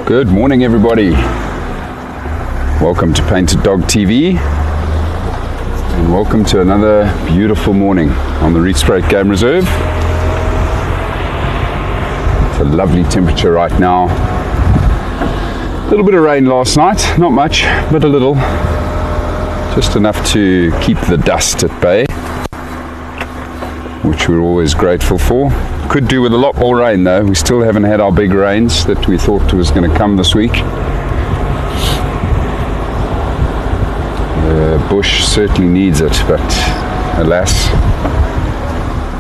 Good morning, everybody. Welcome to Painted Dog TV, and welcome to another beautiful morning on the Rietspruit Game Reserve. It's a lovely temperature right now. A little bit of rain last night, not much, but a little. Just enough to keep the dust at bay, which we're always grateful for. Could do with a lot more rain though. We still haven't had our big rains that we thought was going to come this week. The bush certainly needs it, but alas,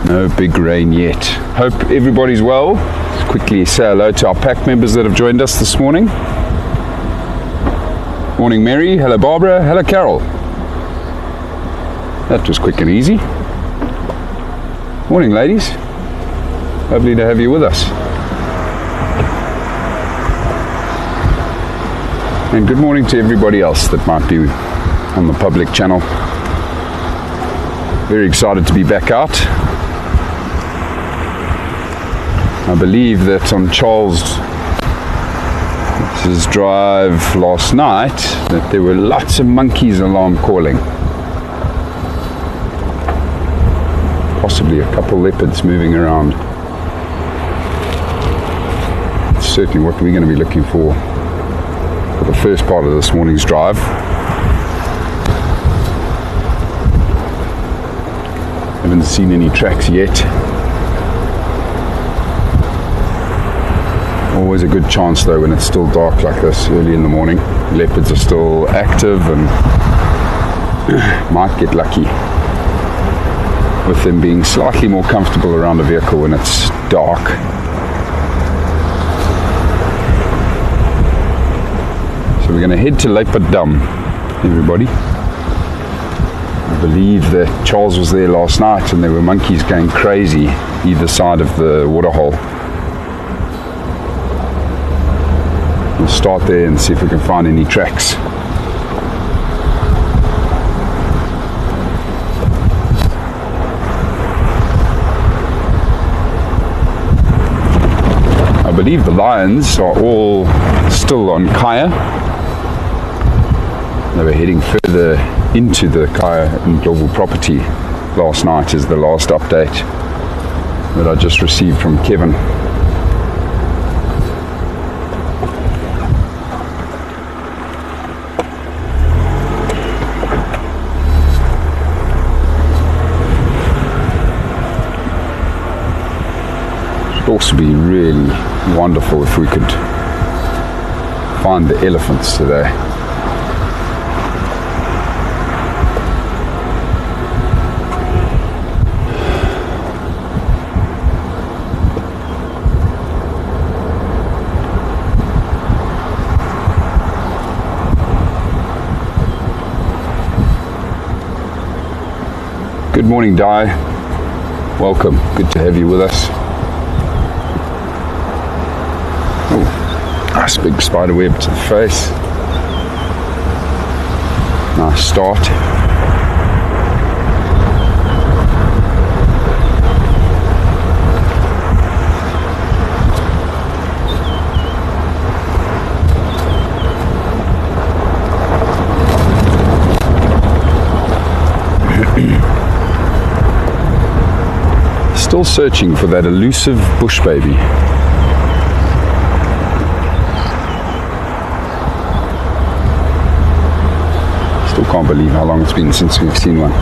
no big rain yet. Hope everybody's well. Let's quickly say hello to our pack members that have joined us this morning. Morning Mary, hello Barbara, hello Carol. That was quick and easy. Morning ladies. Lovely to have you with us. And good morning to everybody else that might be on the public channel. Very excited to be back out. I believe that on Charles's drive last night that there were lots of monkeys alarm calling. Possibly a couple leopards moving around. Certainly what we're going to be looking for the first part of this morning's drive. Haven't seen any tracks yet. Always a good chance though when it's still dark like this early in the morning. Leopards are still active and might get lucky with them being slightly more comfortable around a vehicle when it's dark. So we're going to head to Leopardam, everybody. I believe that Charles was there last night and there were monkeys going crazy either side of the waterhole. We'll start there and see if we can find any tracks. I believe the lions are all still on Kaya. They were heading further into the Kaya and Global property last night is the last update that I just received from Kevin. It would also be really wonderful if we could find the elephants today. Good morning, Di. Welcome. Good to have you with us. Oh, nice big spider web to the face. Nice start. Still searching for that elusive bush baby. Still can't believe how long it's been since we've seen one.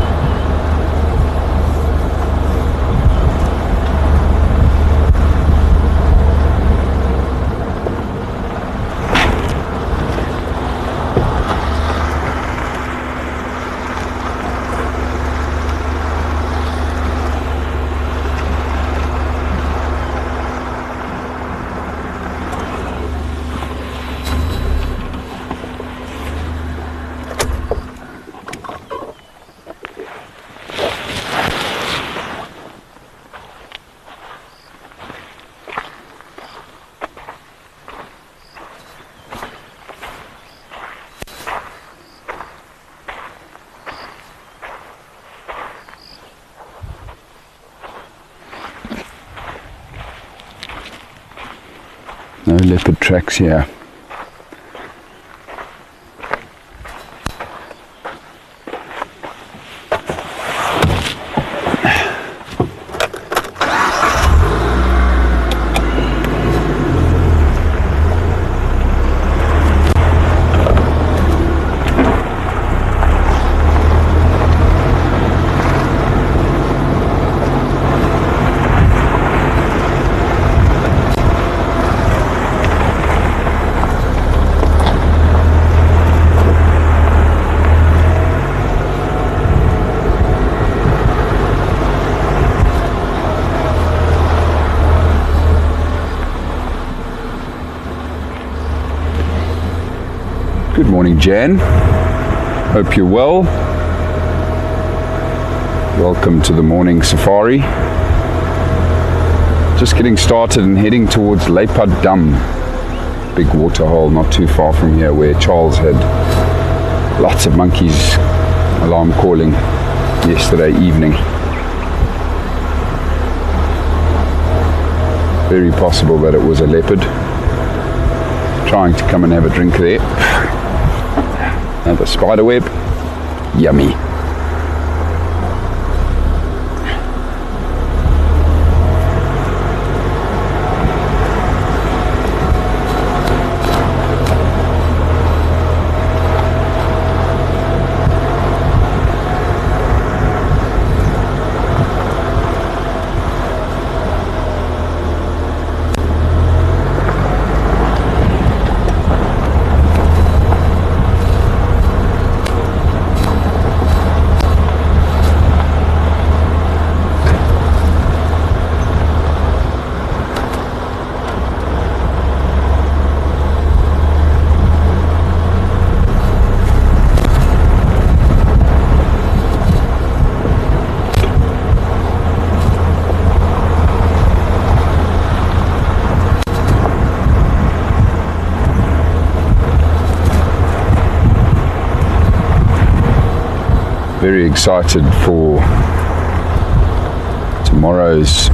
No leopard tracks here. Good morning, Jan. Hope you're well. Welcome to the morning safari. Just getting started and heading towards Lowveld Dam. Big waterhole not too far from here where Charles had lots of monkeys alarm calling yesterday evening. Very possible that it was a leopard trying to come and have a drink there. Another spider web. Yummy. Very excited for tomorrow's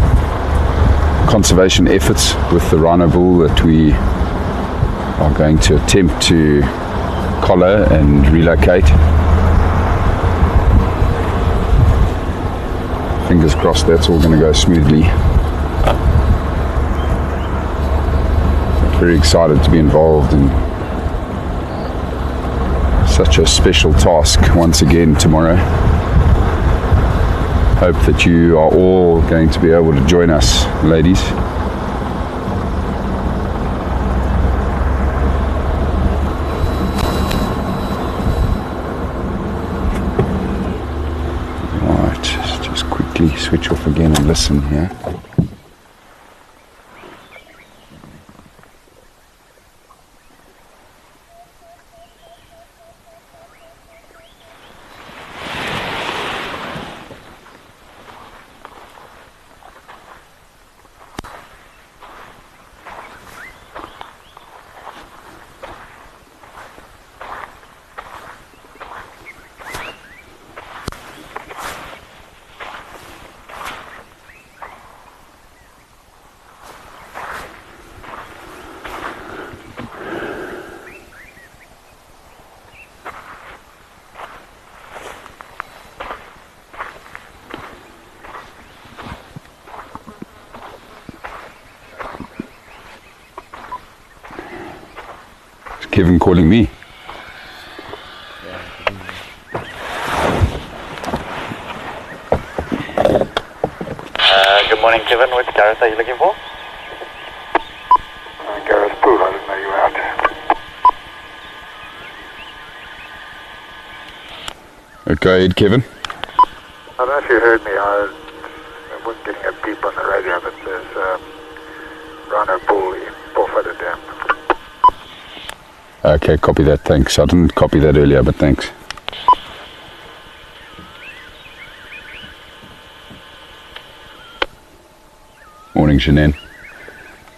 conservation efforts with the rhino bull that we are going to attempt to collar and relocate. Fingers crossed that's all going to go smoothly. Very excited to be involved in such a special task once again tomorrow. Hope that you are all going to be able to join us, ladies. Right, just quickly switch off again and listen here. Kevin calling me. Good morning, Kevin. Which Gareth are you looking for? Gareth Poole, I didn't know you were out there. Okay, Kevin. I don't know if you heard me. I wasn't getting a beep on the radio, but there's Rhino Poole in Bushveld Dam. Okay, copy that, thanks. I didn't copy that earlier, but thanks. Morning, Shanann.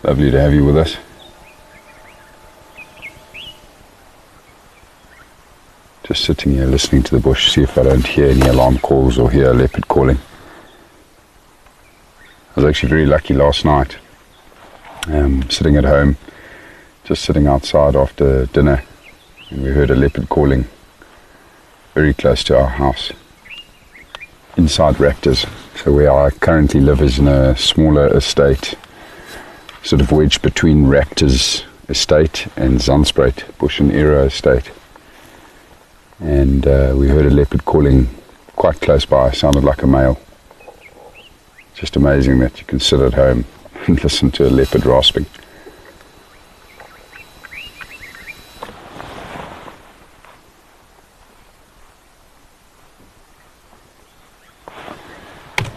Lovely to have you with us. Just sitting here listening to the bush, see if I don't hear any alarm calls or hear a leopard calling. I was actually very lucky last night, sitting at home, just sitting outside after dinner, and we heard a leopard calling very close to our house, inside Raptors. So where I currently live is in a smaller estate, sort of wedged between Raptors estate and Zandspruit Bush and Aero estate. And we heard a leopard calling quite close by. Sounded like a male. Just amazing that you can sit at home and listen to a leopard rasping.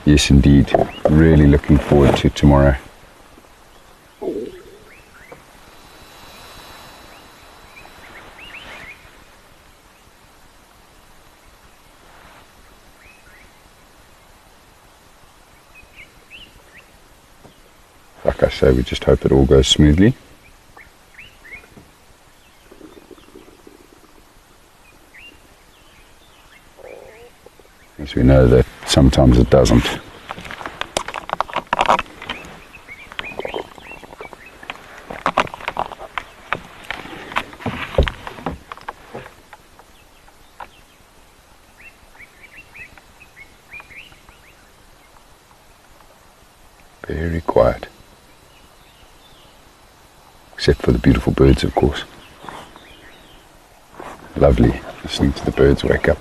Yes, indeed. Really looking forward to tomorrow. like I say, we just hope it all goes smoothly. As we know that sometimes it doesn't. Very quiet. Except for the beautiful birds, of course. Lovely listening to the birds wake up.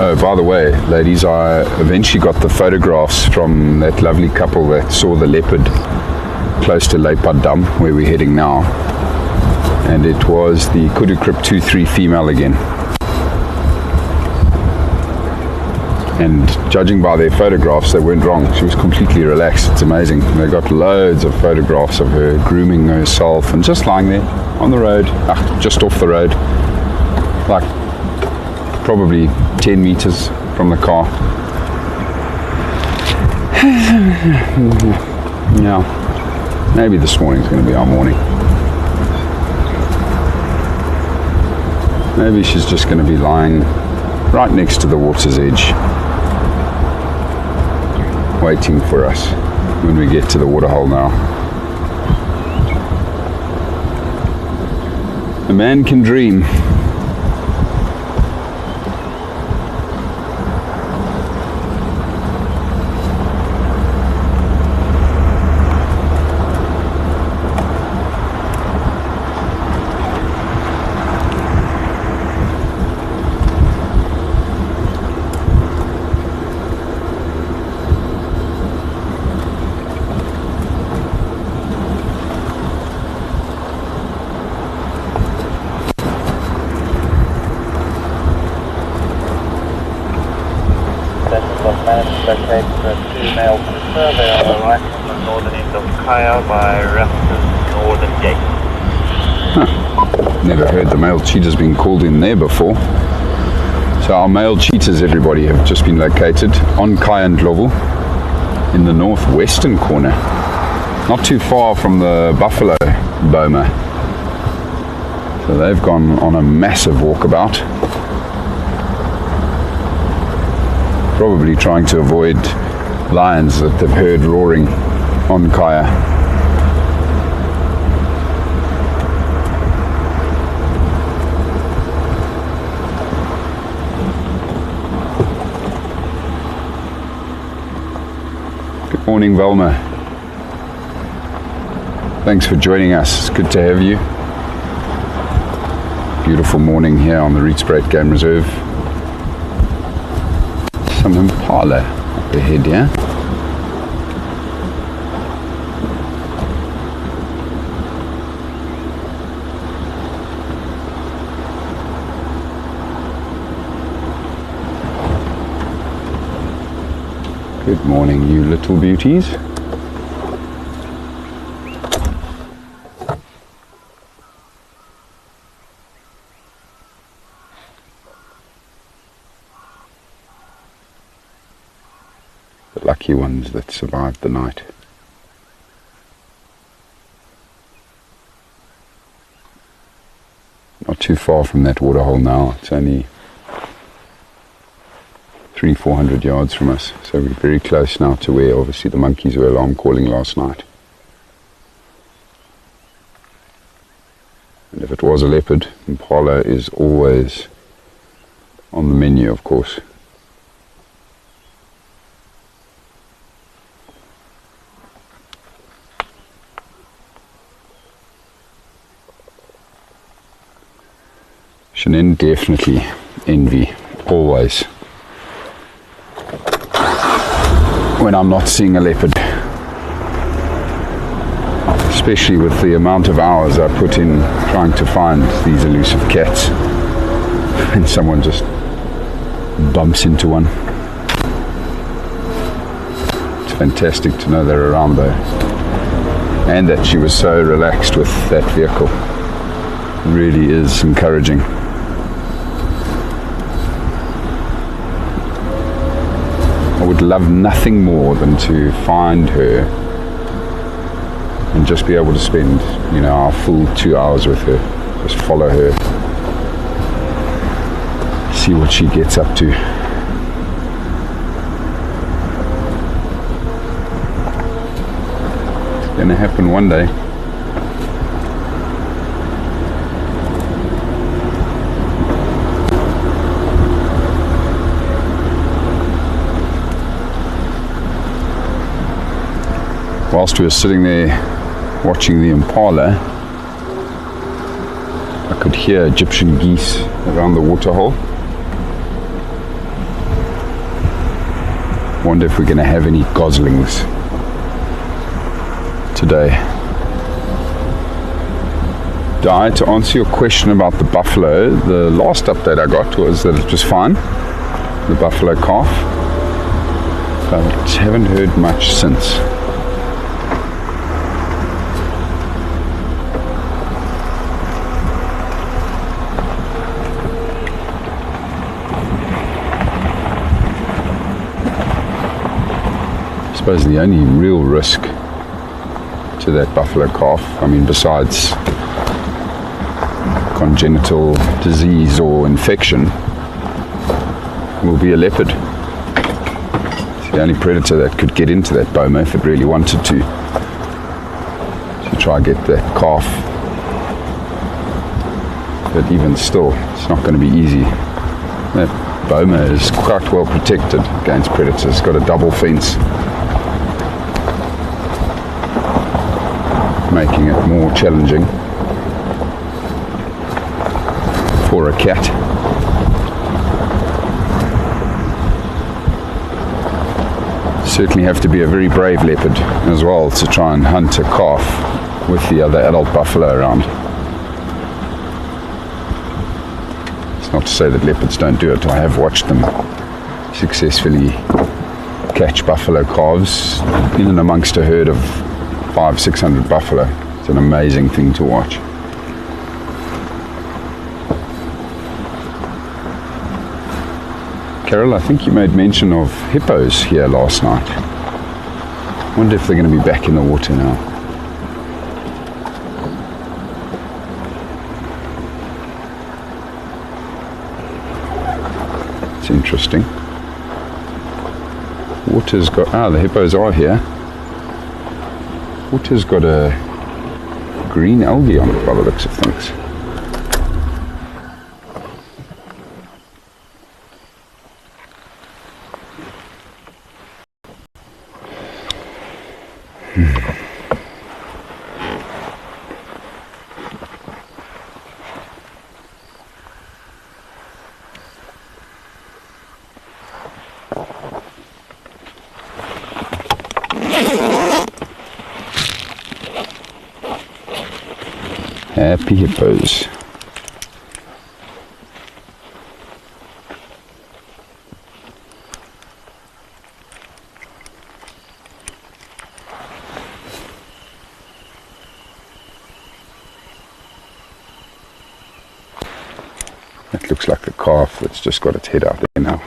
Oh, by the way, ladies, I eventually got the photographs from that lovely couple that saw the leopard close to Dam, where we're heading now. And it was the Kudukrip 2-3 female again. And judging by their photographs, they weren't wrong. She was completely relaxed. It's amazing. They got loads of photographs of her grooming herself and just lying there on the road, just off the road, like probably 10 meters from the car. Yeah, maybe this morning's going to be our morning. Maybe she's just going to be lying right next to the water's edge, waiting for us when we get to the waterhole now. A man can dream. Locate the two male cheetah. They are right on the northern end of Kaya by Rafton's northern gate. Huh. Never heard the male cheetahs being called in there before. So our male cheetahs, everybody, have just been located on Kaya and Lowveld in the northwestern corner, not too far from the buffalo boma. So they've gone on a massive walkabout, probably trying to avoid lions that they've heard roaring on Kaya. Good morning, Velma. Thanks for joining us. It's good to have you. Beautiful morning here on the Rietspruit Game Reserve. Some impala up ahead, yeah? Good morning, you little beauties. The lucky ones that survived the night. Not too far from that waterhole now. It's only 300-400 yards from us, so we're very close now to where obviously the monkeys were alarm calling last night. And if it was a leopard, impala is always on the menu, of course. Should then definitely envy, always, when I'm not seeing a leopard. Especially with the amount of hours I put in trying to find these elusive cats. And someone just bumps into one. It's fantastic to know they're around though. And that she was so relaxed with that vehicle. Really is encouraging. I would love nothing more than to find her and just be able to spend, our full 2 hours with her. Just follow her. See what she gets up to. It's gonna happen one day. Whilst we were sitting there watching the impala, I could hear Egyptian geese around the waterhole. Wonder if we're going to have any goslings today. Di, to answer your question about the buffalo, the last update I got was that it was fine, the buffalo calf, but I haven't heard much since. I suppose the only real risk to that buffalo calf, besides congenital disease or infection, will be a leopard. It's the only predator that could get into that boma if it really wanted to try and get that calf. But even still, it's not going to be easy. That boma is quite well protected against predators. It's got a double fence, making it more challenging for a cat. Certainly have to be a very brave leopard as well to try and hunt a calf with the other adult buffalo around. It's not to say that leopards don't do it. I have watched them successfully catch buffalo calves in and amongst a herd of 500-600 buffalo. It's an amazing thing to watch. Carol, I think you made mention of hippos here last night. I wonder if they're going to be back in the water now. It's interesting. Water's got... the hippos are here. Water's got a green algae on it by the looks of things. Happy hippos. That looks like a calf that's just got its head out there now.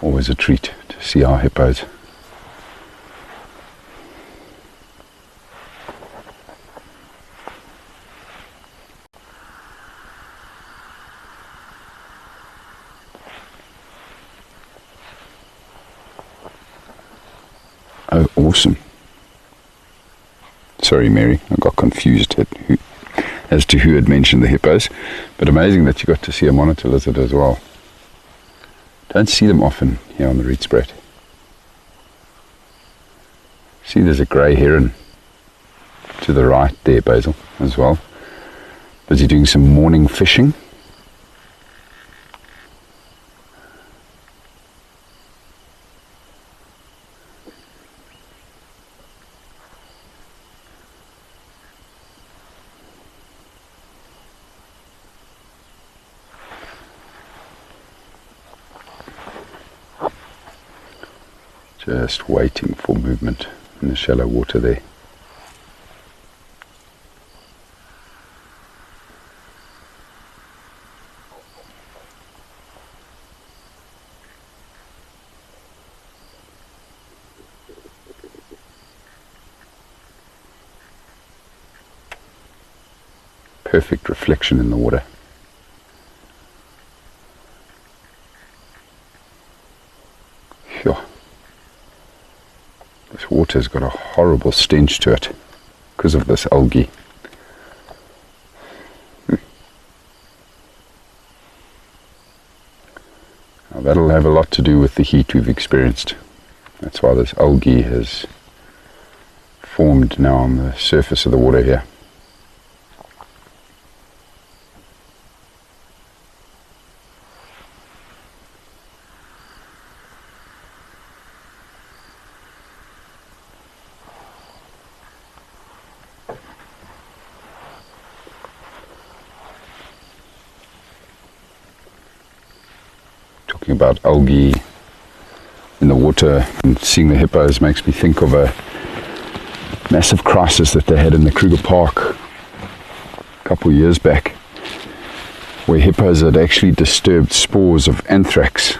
Always a treat to see our hippos. Oh, awesome. Sorry, Mary, I got confused as to who had mentioned the hippos, but amazing that you got to see a monitor lizard as well. Don't see them often here on the Rietspruit. See, there's a grey heron to the right there, Basil, as well. Busy doing some morning fishing. Just waiting for movement in the shallow water there. Perfect reflection in the water. Phew. This water's got a horrible stench to it because of this algae. Now that'll have a lot to do with the heat we've experienced. That's why this algae has formed now on the surface of the water here. About algae in the water and seeing the hippos makes me think of a massive crisis that they had in the Kruger Park a couple of years back, where hippos had actually disturbed spores of anthrax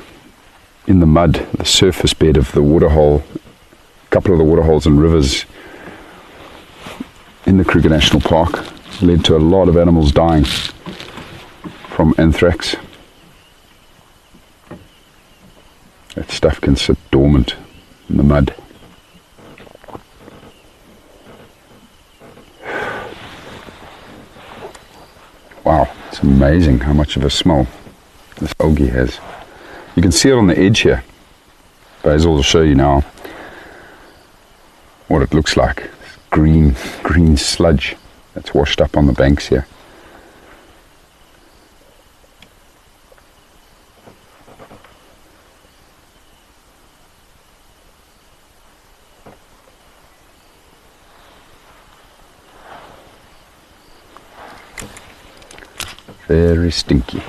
in the mud, the surface bed of the waterhole, a couple of the waterholes and rivers in the Kruger National Park. Led to a lot of animals dying from anthrax. That stuff can sit dormant in the mud. Wow, it's amazing how much of a smell this algae has. You can see it on the edge here. Basil will show you now what it looks like. Green sludge that's washed up on the banks here. Very stinky.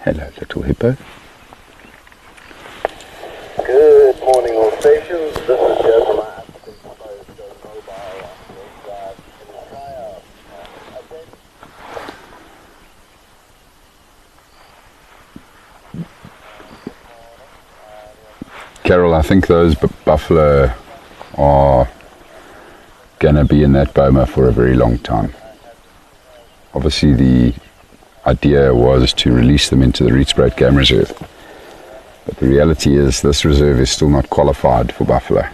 Hello, little hippo. Good morning, all stations. This is Gareth from Carol, I think those buffalo are going to be in that boma for a very long time. Obviously, the idea was to release them into the Rietspruit Game Reserve. But the reality is this reserve is still not qualified for buffalo.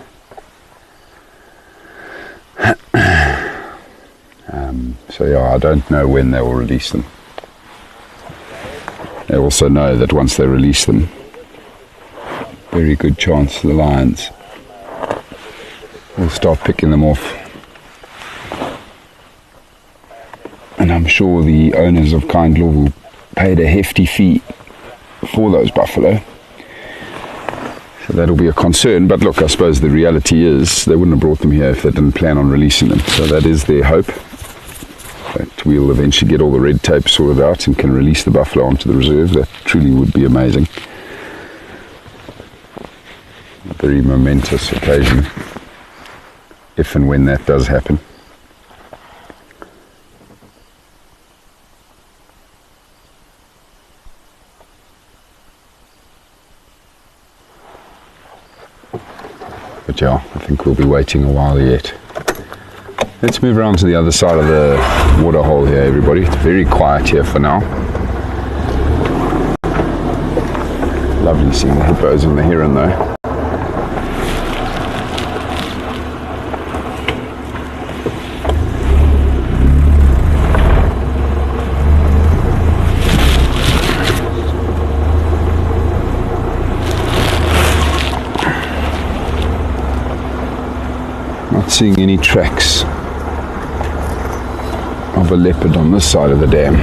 So yeah, I don't know when they will release them. They also know that once they release them, very good chance the lions will start picking them off. And I'm sure the owners of Kind Law paid a hefty fee for those buffalo. So that'll be a concern. But look, I suppose the reality is they wouldn't have brought them here if they didn't plan on releasing them. So that is their hope. that we'll eventually get all the red tape sorted out and can release the buffalo onto the reserve. That truly would be amazing. A very momentous occasion if and when that does happen. But yeah, I think we'll be waiting a while yet. Let's move around to the other side of the waterhole here, everybody. It's very quiet here for now. Lovely seeing the hippos and the heron though. Not seeing any tracks of a leopard on this side of the dam.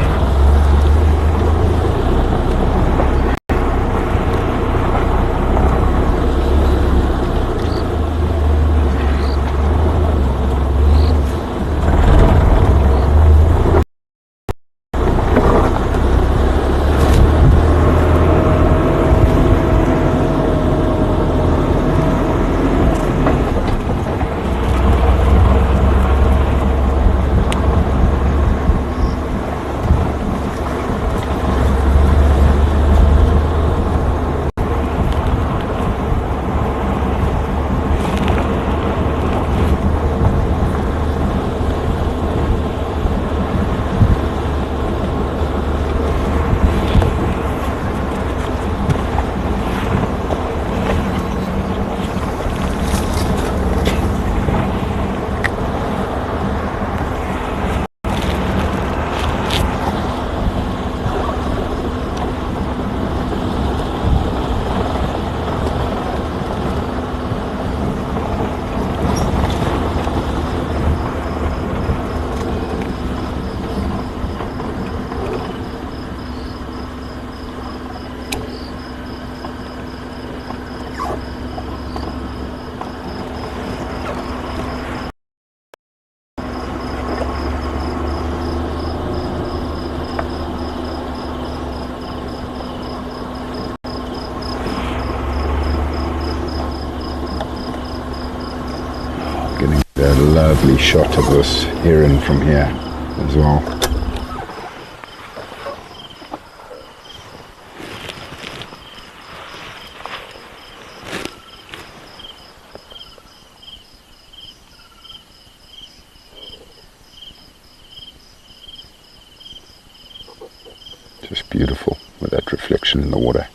A lovely shot of this heron from here as well. Just beautiful with that reflection in the water.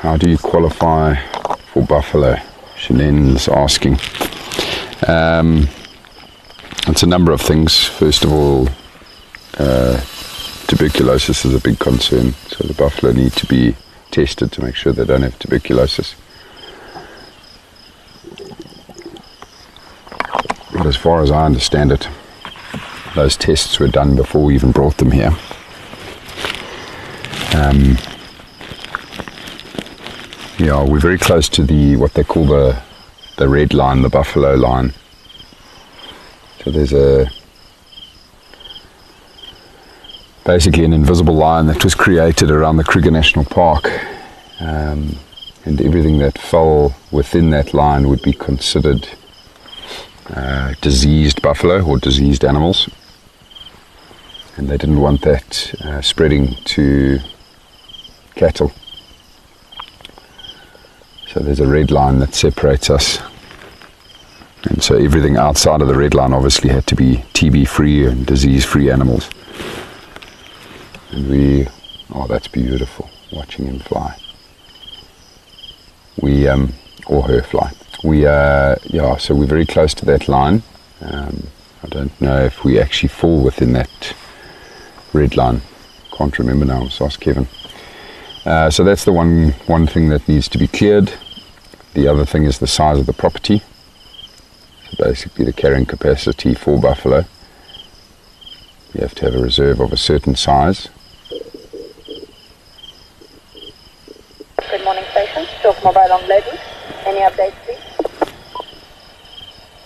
How do you qualify for buffalo? Shanine's asking. It's a number of things. First of all, tuberculosis is a big concern. So the buffalo need to be tested to make sure they don't have tuberculosis. But as far as I understand it, those tests were done before we even brought them here. Yeah, we're very close to what they call the red line, the buffalo line. So there's basically an invisible line that was created around the Kruger National Park, and everything that fell within that line would be considered diseased buffalo or diseased animals, and they didn't want that spreading to cattle. So there's a red line that separates us, and so everything outside of the red line obviously had to be TB free and disease free animals. And that's beautiful, watching him fly. Or her fly. So we're very close to that line. I don't know if we actually fall within that red line. Can't remember now, so ask Kevin. So that's the one thing that needs to be cleared. The other thing is the size of the property. So basically the carrying capacity for buffalo. You have to have a reserve of a certain size. Good morning, station. Talk mobile on ladies. Any updates, please?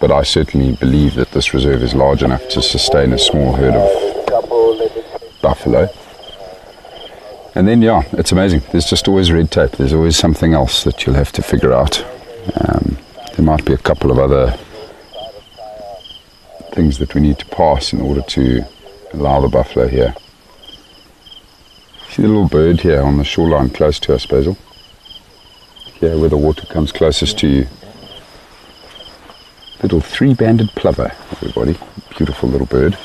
But I certainly believe that this reserve is large enough to sustain a small herd of buffalo. And then, yeah, it's amazing. There's just always red tape. There's always something else that you'll have to figure out. There might be a couple of other things that we need to pass in order to allow the buffalo here. See the little bird here on the shoreline close to us, Basil? Here where the water comes closest to you. Little three-banded plover, everybody. Beautiful little bird.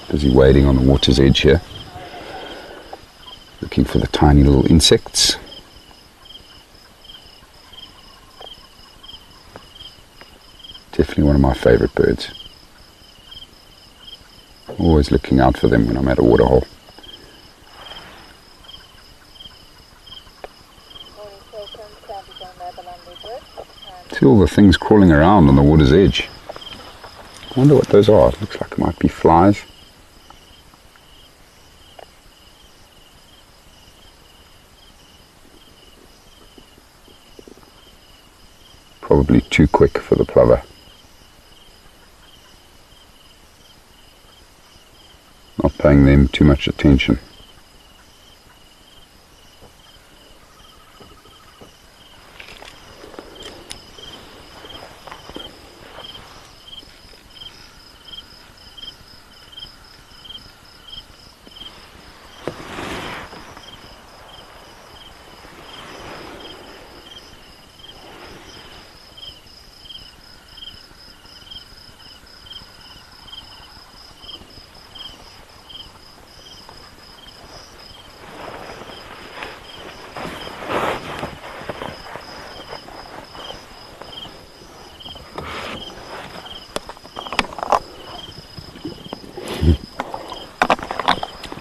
Busy wading on the water's edge here. Looking for the tiny little insects. Definitely one of my favourite birds. Always looking out for them when I'm at a waterhole. See all the things crawling around on the water's edge. I wonder what those are. It looks like it might be flies. Probably too quick for the plover. Not paying them too much attention.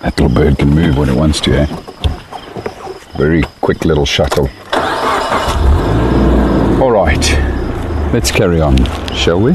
That little bird can move when it wants to, eh? Very quick little shuttle. All right, let's carry on, shall we?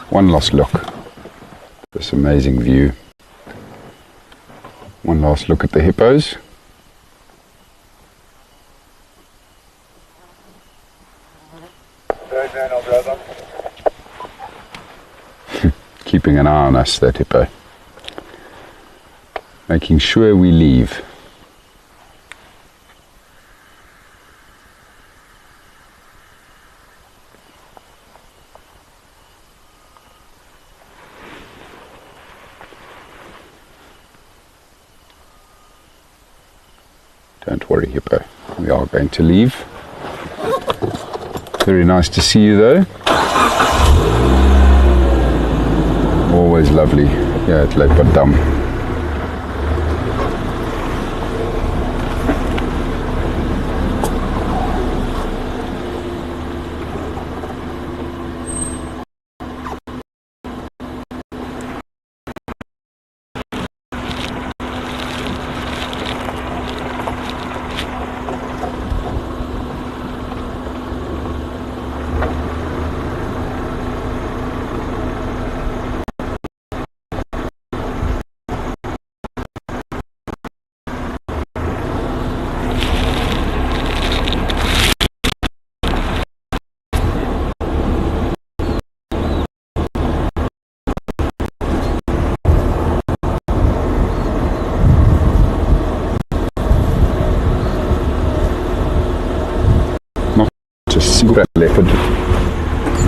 One last look at this amazing view. One last look at the hippos. keeping an eye on us, that hippo. Making sure we leave. Don't worry, hippo. We are going to leave. Very nice to see you, though. Always lovely here at Lowveld Dam. That leopard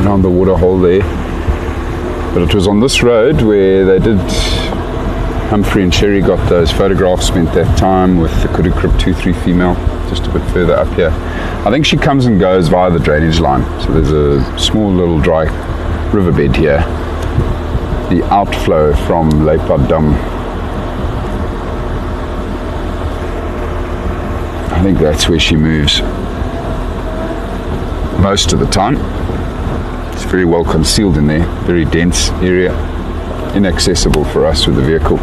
around the waterhole there, but it was on this road where they did, Humphrey and Sherry got those photographs, spent that time with the Kudu Crib 2-3 female, just a bit further up here. I think she comes and goes via the drainage line, so there's a small little dry riverbed here, the outflow from Lowveld Dam. I think that's where she moves most of the time. It's very well concealed in there, very dense area, inaccessible for us with the vehicle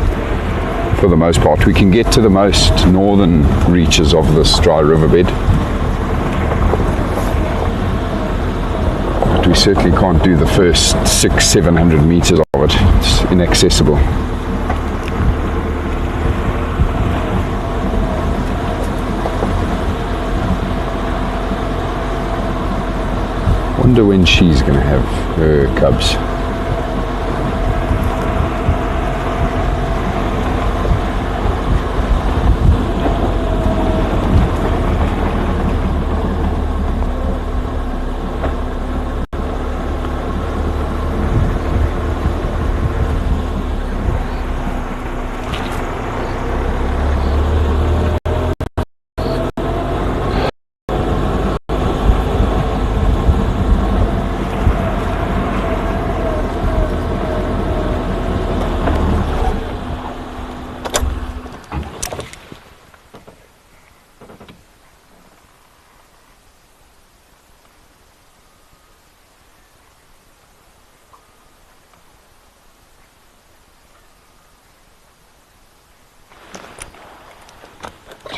for the most part. We can get to the most northern reaches of this dry riverbed, but we certainly can't do the first 600-700 meters of it. It's inaccessible. Wonder when she's going to have her cubs.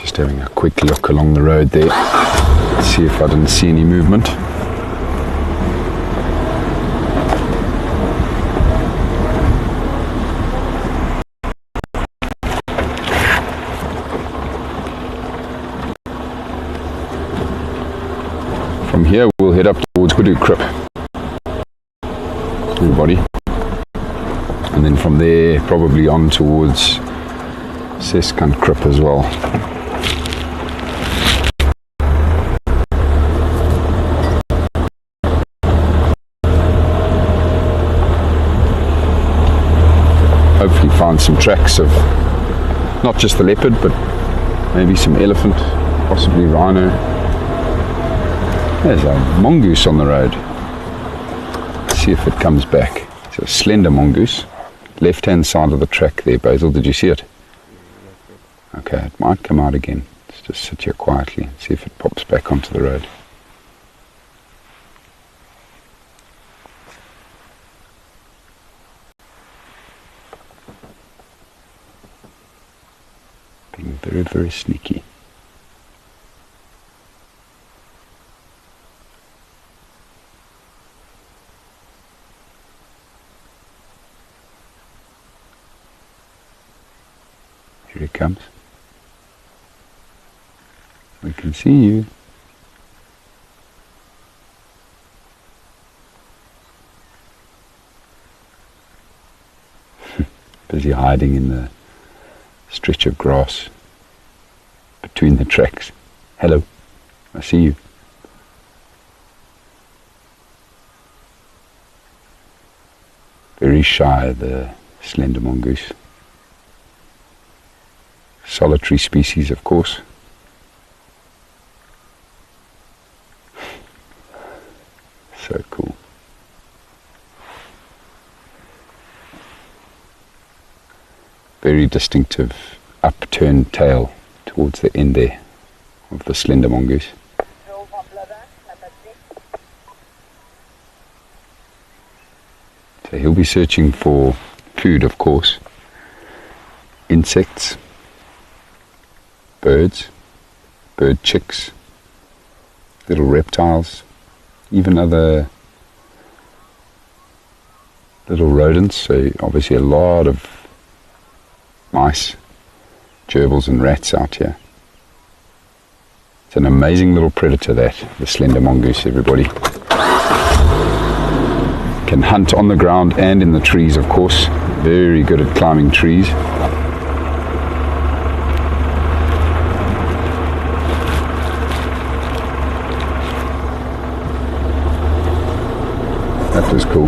Just having a quick look along the road there, see if I didn't see any movement. From here we'll head up towards Kudu Crib, everybody, and then from there probably on towards Seskant Crib as well. Hopefully find some tracks of not just the leopard, but maybe some elephant, possibly rhino. There's a mongoose on the road. Let's see if it comes back. It's a slender mongoose. Left hand side of the track there, Basil. Did you see it? Okay, it might come out again. Let's just sit here quietly and see if it pops back onto the road. Being very, very sneaky. Here he comes. We can see you. hiding in the stretch of grass between the tracks. Hello, I see you. Very shy, the slender mongoose. Solitary species, of course. So cool. Very distinctive upturned tail towards the end there of the slender mongoose. So he'll be searching for food, of course. Insects, birds, bird chicks, little reptiles, even other little rodents. So obviously a lot of mice, gerbils and rats out here. It's an amazing little predator, that, the slender mongoose, everybody. Can hunt on the ground and in the trees, of course. Very good at climbing trees. That was cool.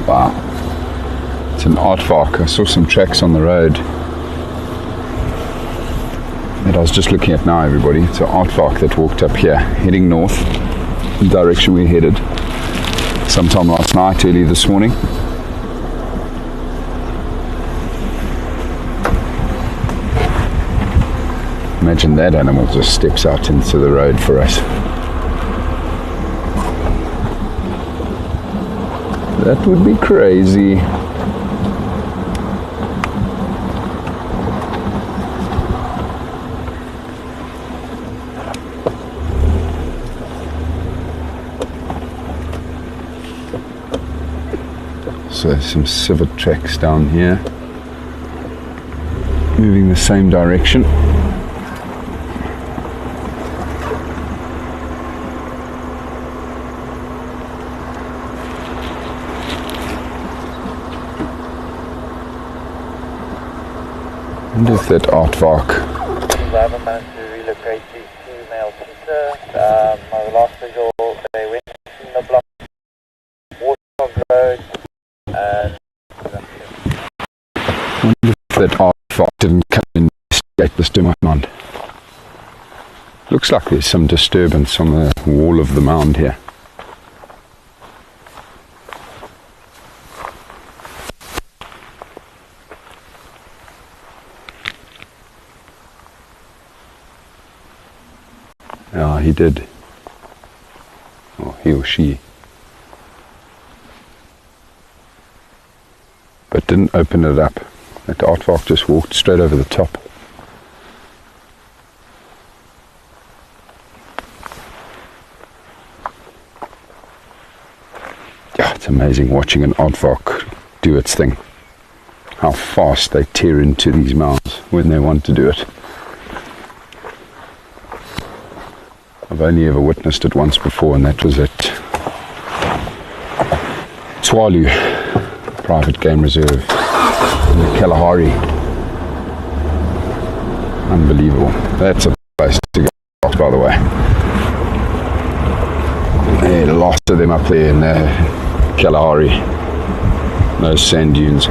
Wow, it's an Aardvark. I saw some tracks on the road that I was just looking at now, everybody. It's an Aardvark that walked up here, heading north, the direction we headed sometime last night, early this morning. Imagine that animal just steps out into the road for us. That would be crazy. So some civet tracks down here, moving the same direction. I wonder if that Aardvark. I haven't managed to relocate these two male cheetahs. My last visual, they went in the block, waterhole road, and I wonder if that Aardvark didn't come and escape this to my mind. Looks like there's some disturbance on the wall of the mound here. Yeah, he did. Or he or she. But didn't open it up. That Aardvark just walked straight over the top. Yeah, it's amazing watching an Aardvark do its thing. How fast they tear into these mounds when they want to do it. I've only ever witnessed it once before, and that was at Tswalu Private Game Reserve in the Kalahari Unbelievable. That's a place to go, by the way. Yeah, lots of them up there in Kalahari. Those sand dunes.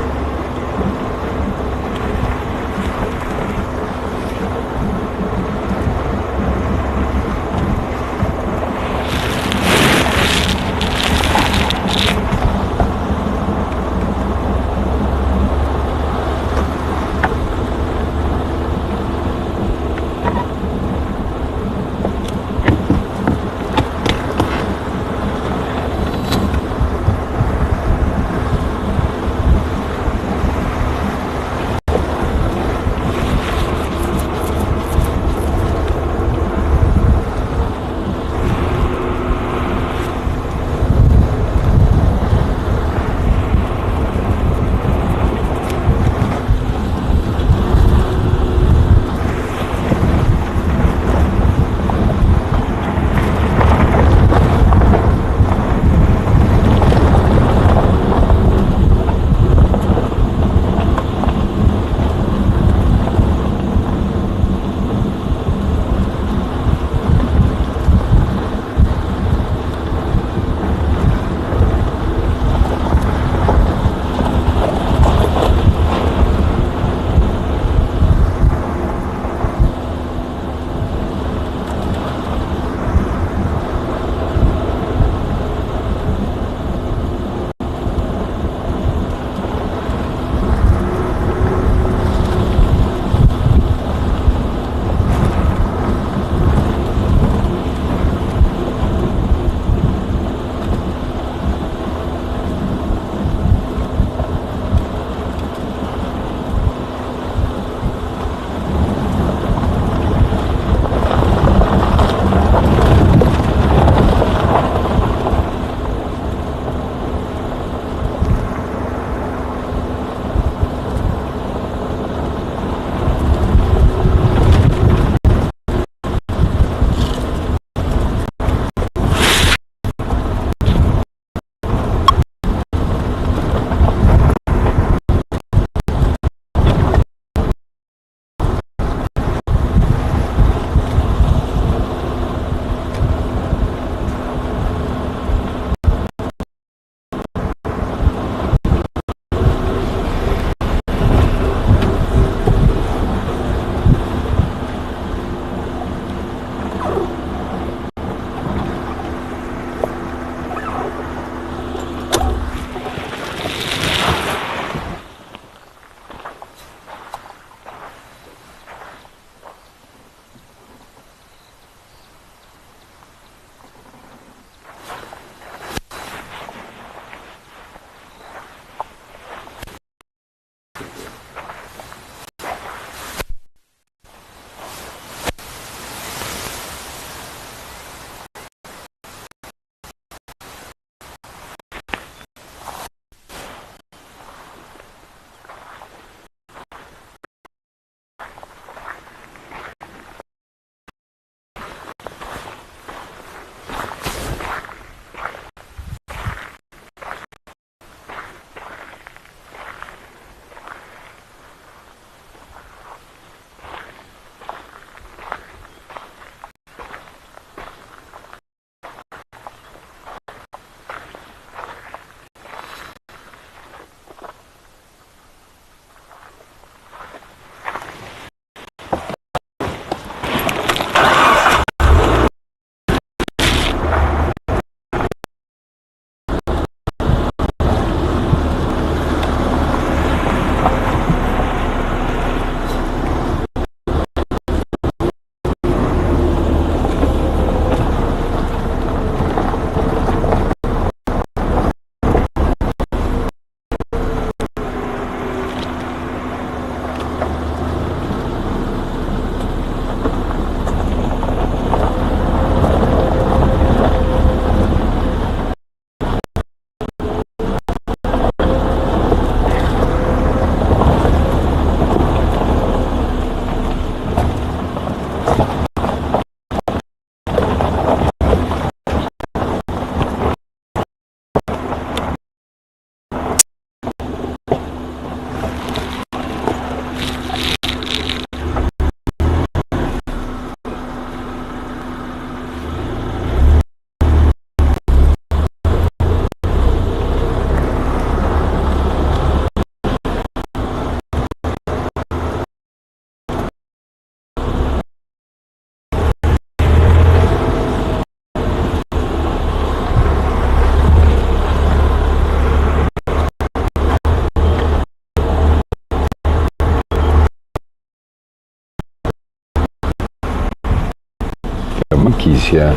monkeys here.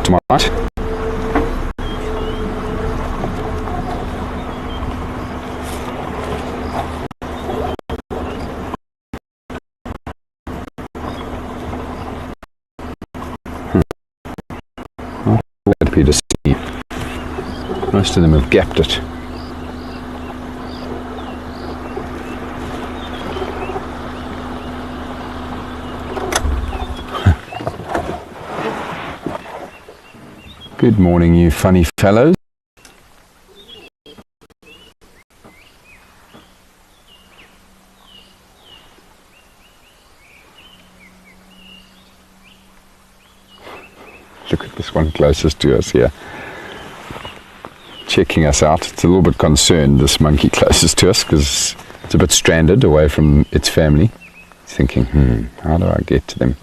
To my right. Happy to see. Most of them have gapped it. Good morning, you funny fellows. Look at this one closest to us here, checking us out. It's a little bit concerned, this monkey closest to us, because it's a bit stranded away from its family. It's thinking, how do I get to them?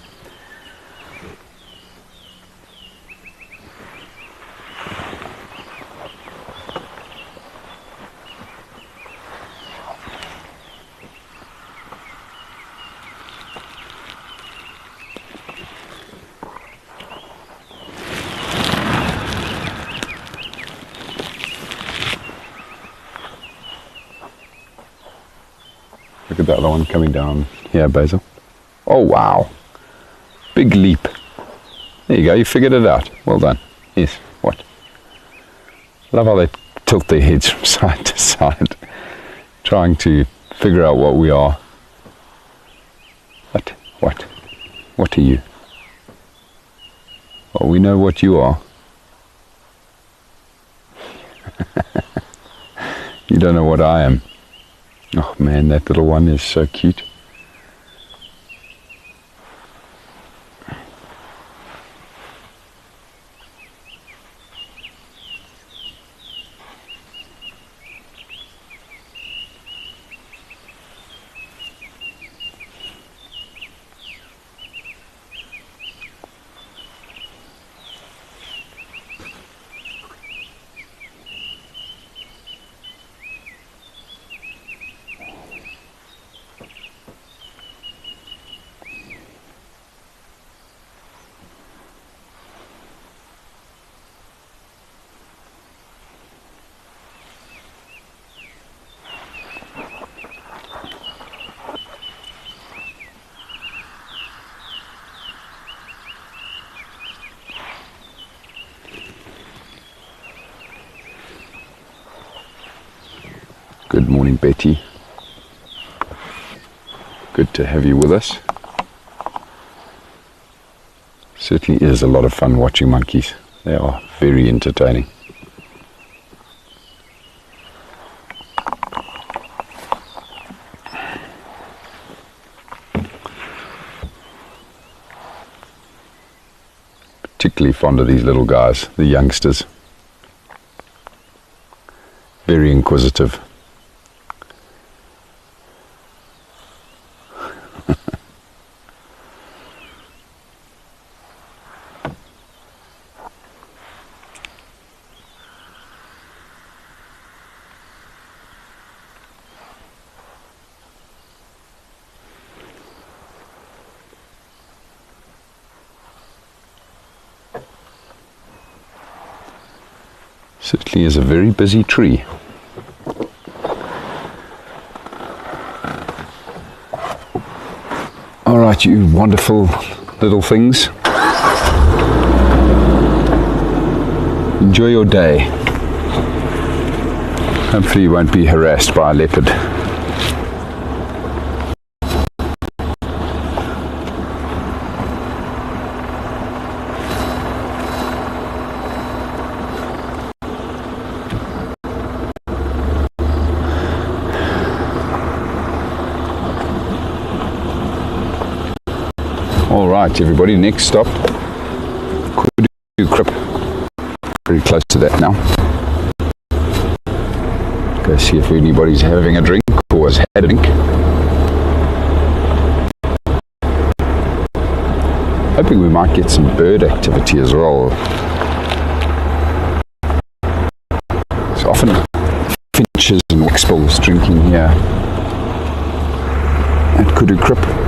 Look at the other one coming down here, Basil. Oh, wow. Big leap. There you go, you figured it out. Well done. Yes, what? Love how they tilt their heads from side to side, trying to figure out what we are. What are you? Well, we know what you are. You don't know what I am. Oh man, that little one is so cute. Good morning, Betty. Good to have you with us. Certainly is a lot of fun watching monkeys. They are very entertaining. Particularly fond of these little guys, the youngsters. Very inquisitive. Certainly is a very busy tree. All right, you wonderful little things. Enjoy your day. Hopefully you won't be harassed by a leopard. All right, everybody, next stop, very close to that now. Go see if anybody's having a drink or has had a drink. Hoping we might get some bird activity as well. There's often finches and waxbills drinking here at Kudu Krip.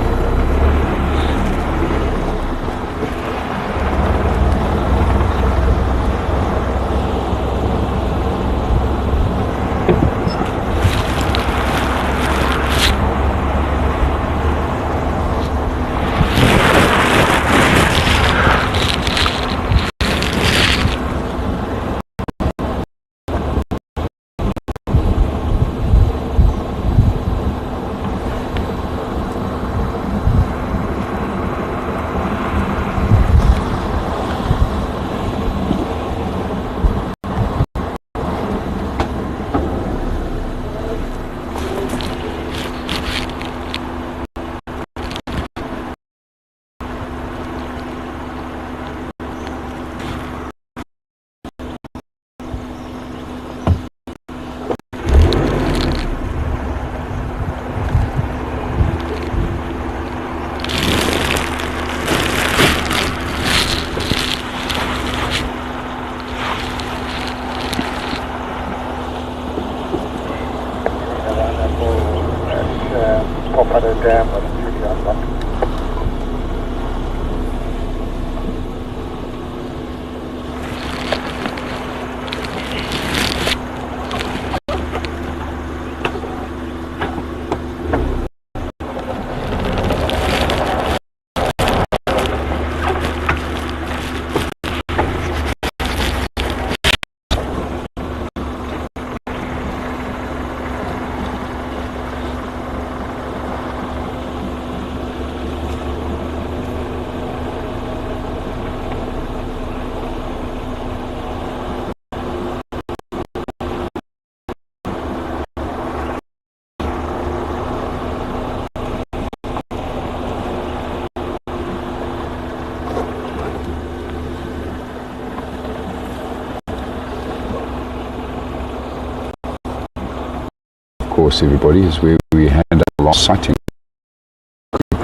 course, everybody, is where we had our last sighting.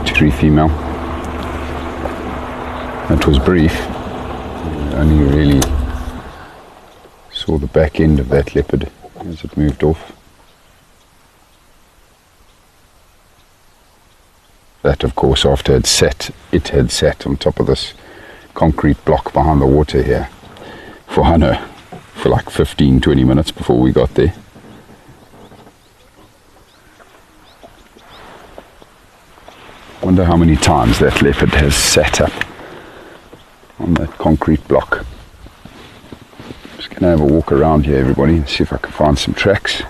3 female. It was brief. We only really saw the back end of that leopard as it moved off. That, of course, after it had sat on top of this concrete block behind the water here for like 15-20 minutes before we got there. Wonder how many times that leopard has sat up on that concrete block. Just going to have a walk around here, everybody, and see if I can find some tracks.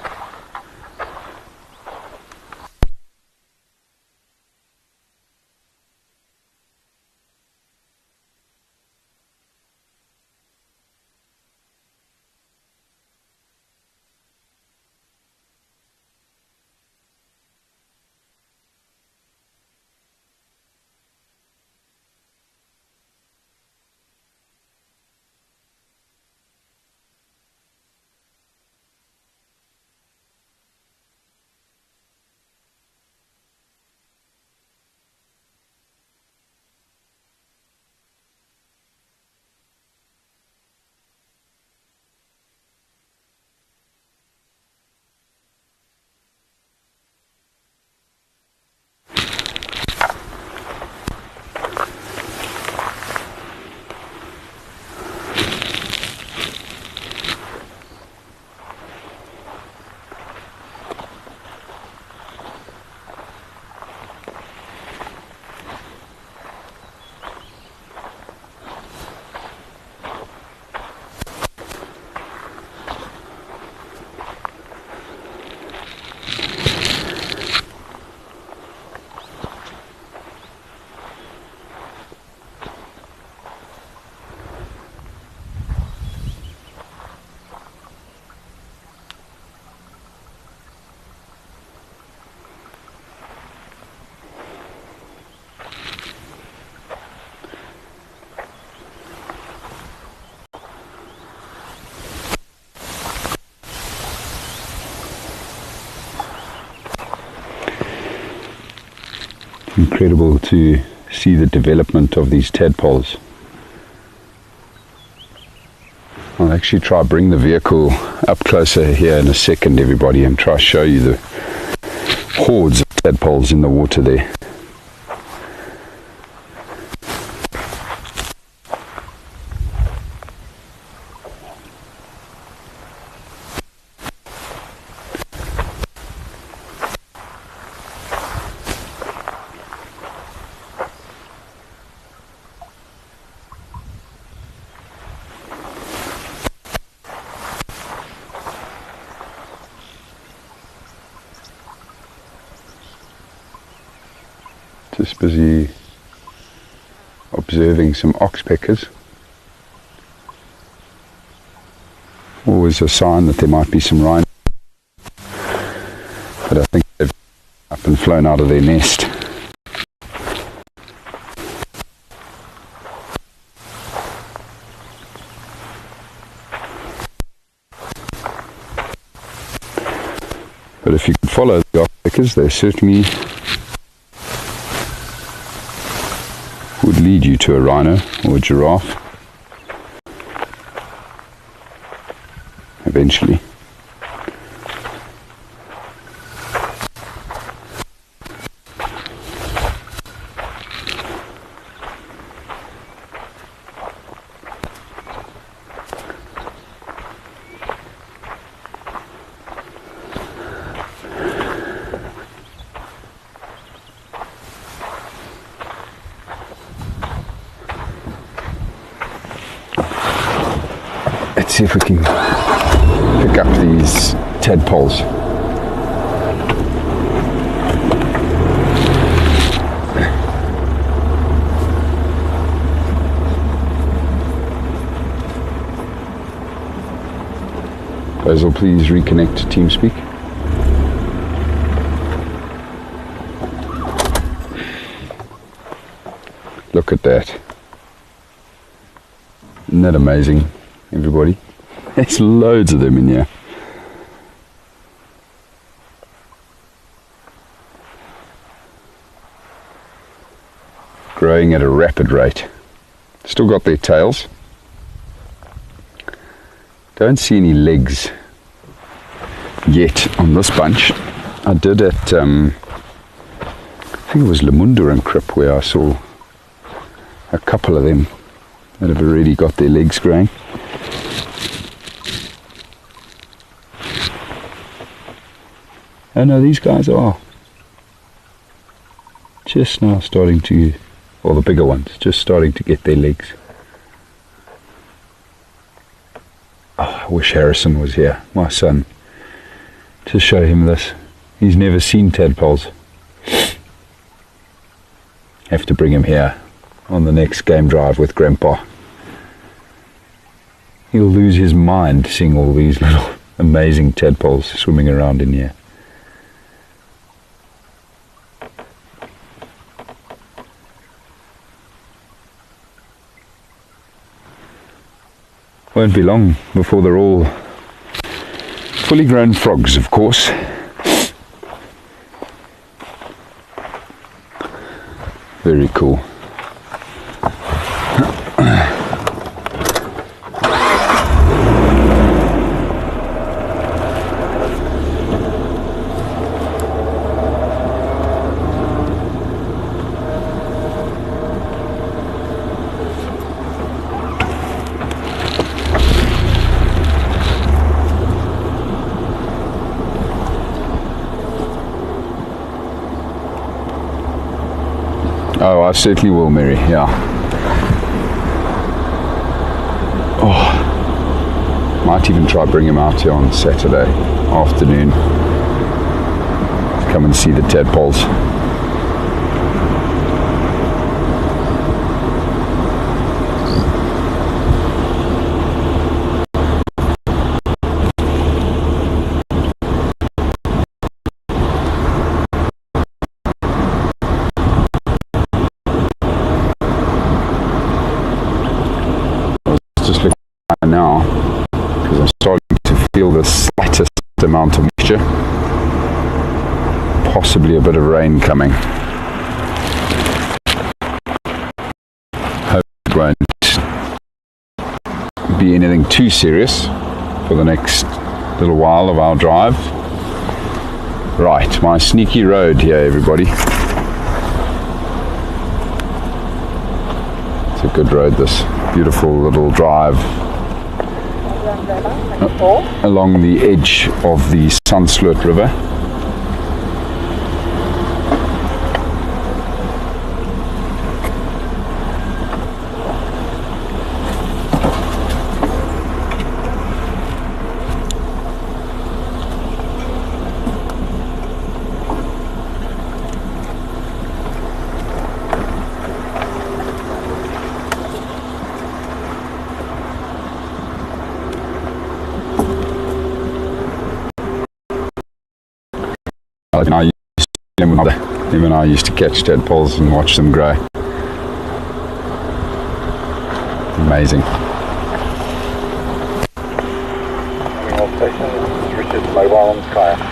Incredible to see the development of these tadpoles. I'll actually try bring the vehicle up closer here in a second, everybody, and try show you the hordes of tadpoles in the water there. Just busy observing some oxpeckers. Always a sign that there might be some rhinos, but I think they've up and flown out of their nest. But if you could follow the oxpeckers, they certainly would lead you to a rhino or a giraffe eventually. Let's see if we can pick up these tadpoles. Basil, please reconnect to TeamSpeak. Look at that. Isn't that amazing, everybody? There's loads of them in here. growing at a rapid rate. Still got their tails. Don't see any legs yet on this bunch. I did at, I think it was Lamunda and Crip, where I saw a couple of them that have already got their legs growing. Oh no, these guys are just now starting to, or the bigger ones, just starting to get their legs. Oh, I wish Harrison was here, my son, to show him this. He's never seen tadpoles. Have to bring him here on the next game drive with Grandpa. He'll lose his mind seeing all these little amazing tadpoles swimming around in here. Won't be long before they're all fully grown frogs, of course. Very cool. Oh, I certainly will, Mary, yeah. Oh, might even try bring him out here on Saturday afternoon. Come and see the tadpoles. Now, because I'm starting to feel the slightest amount of moisture, possibly a bit of rain coming. Hope it won't be anything too serious for the next little while of our drive. Right, my sneaky road here, everybody. It's a good road, this beautiful little drive along the edge of the Sunlit River. Even I used to catch tadpoles and watch them grow. Amazing. Station, Richard Mobile on Sky.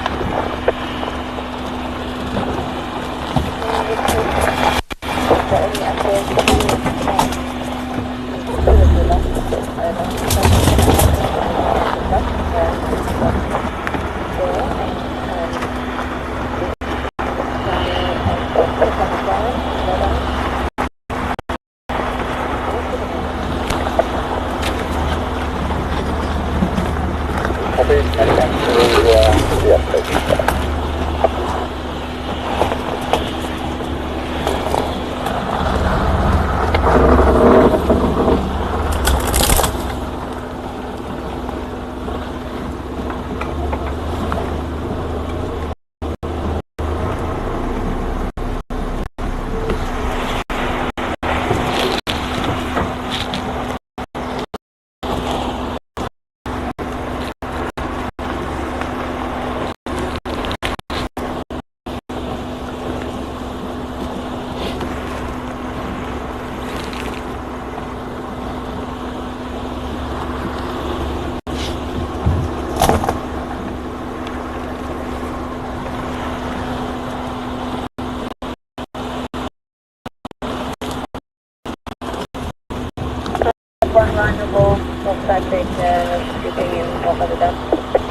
Rhino, South Africa, shooting in Lowveld of South Africa.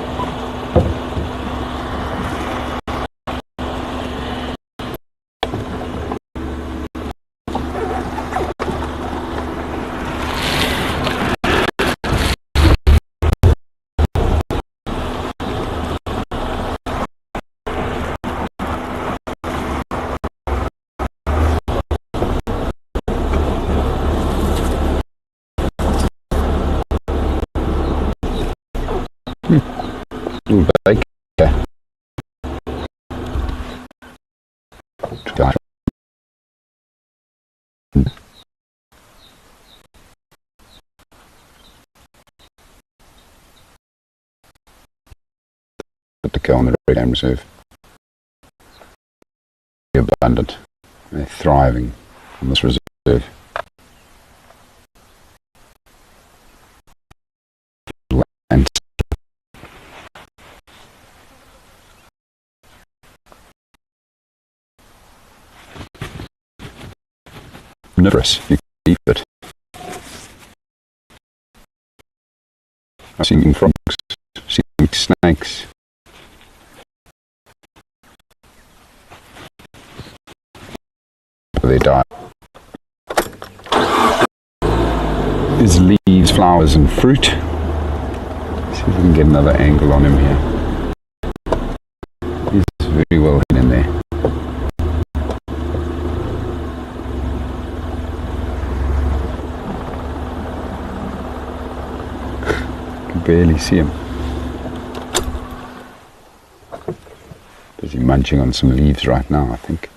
Little baker. Try. Put the cow on the Game Reserve. Very abundant. They're thriving on this reserve. Land. Omnivorous, you can eat it. I've seen frogs, seen snakes. They die. There's leaves, flowers and fruit. See if we can get another angle on him here. He's very well hidden in there. Barely see him. Busy munching on some leaves right now, I think.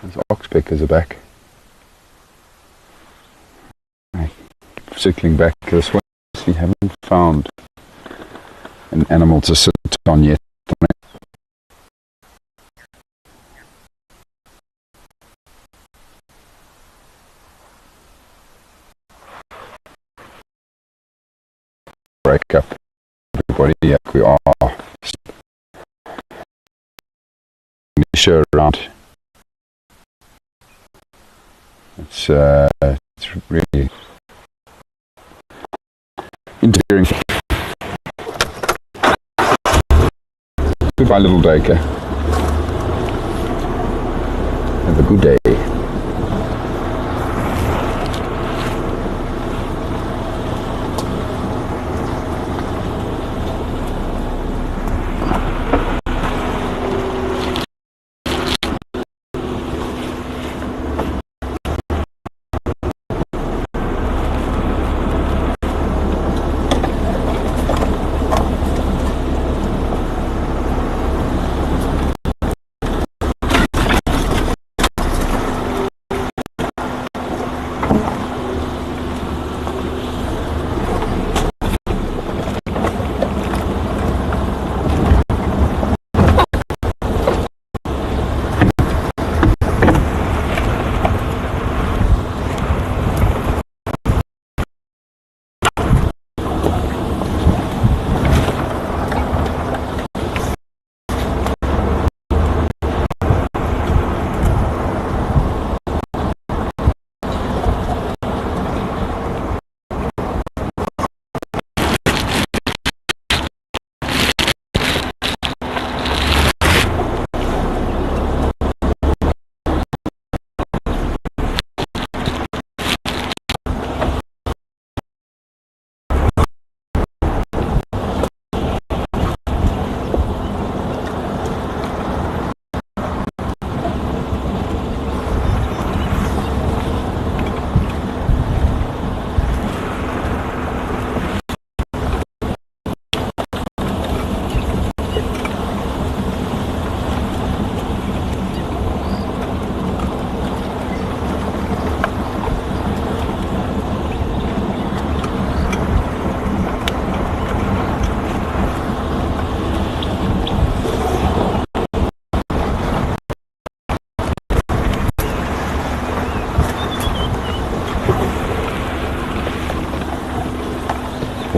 Those oxpeckers are back. Circling back this way, we haven't found an animal to sit on yet. Break up, everybody. Yeah, we are sure around. It's really interfering. Goodbye, little Dacre. Have a good day.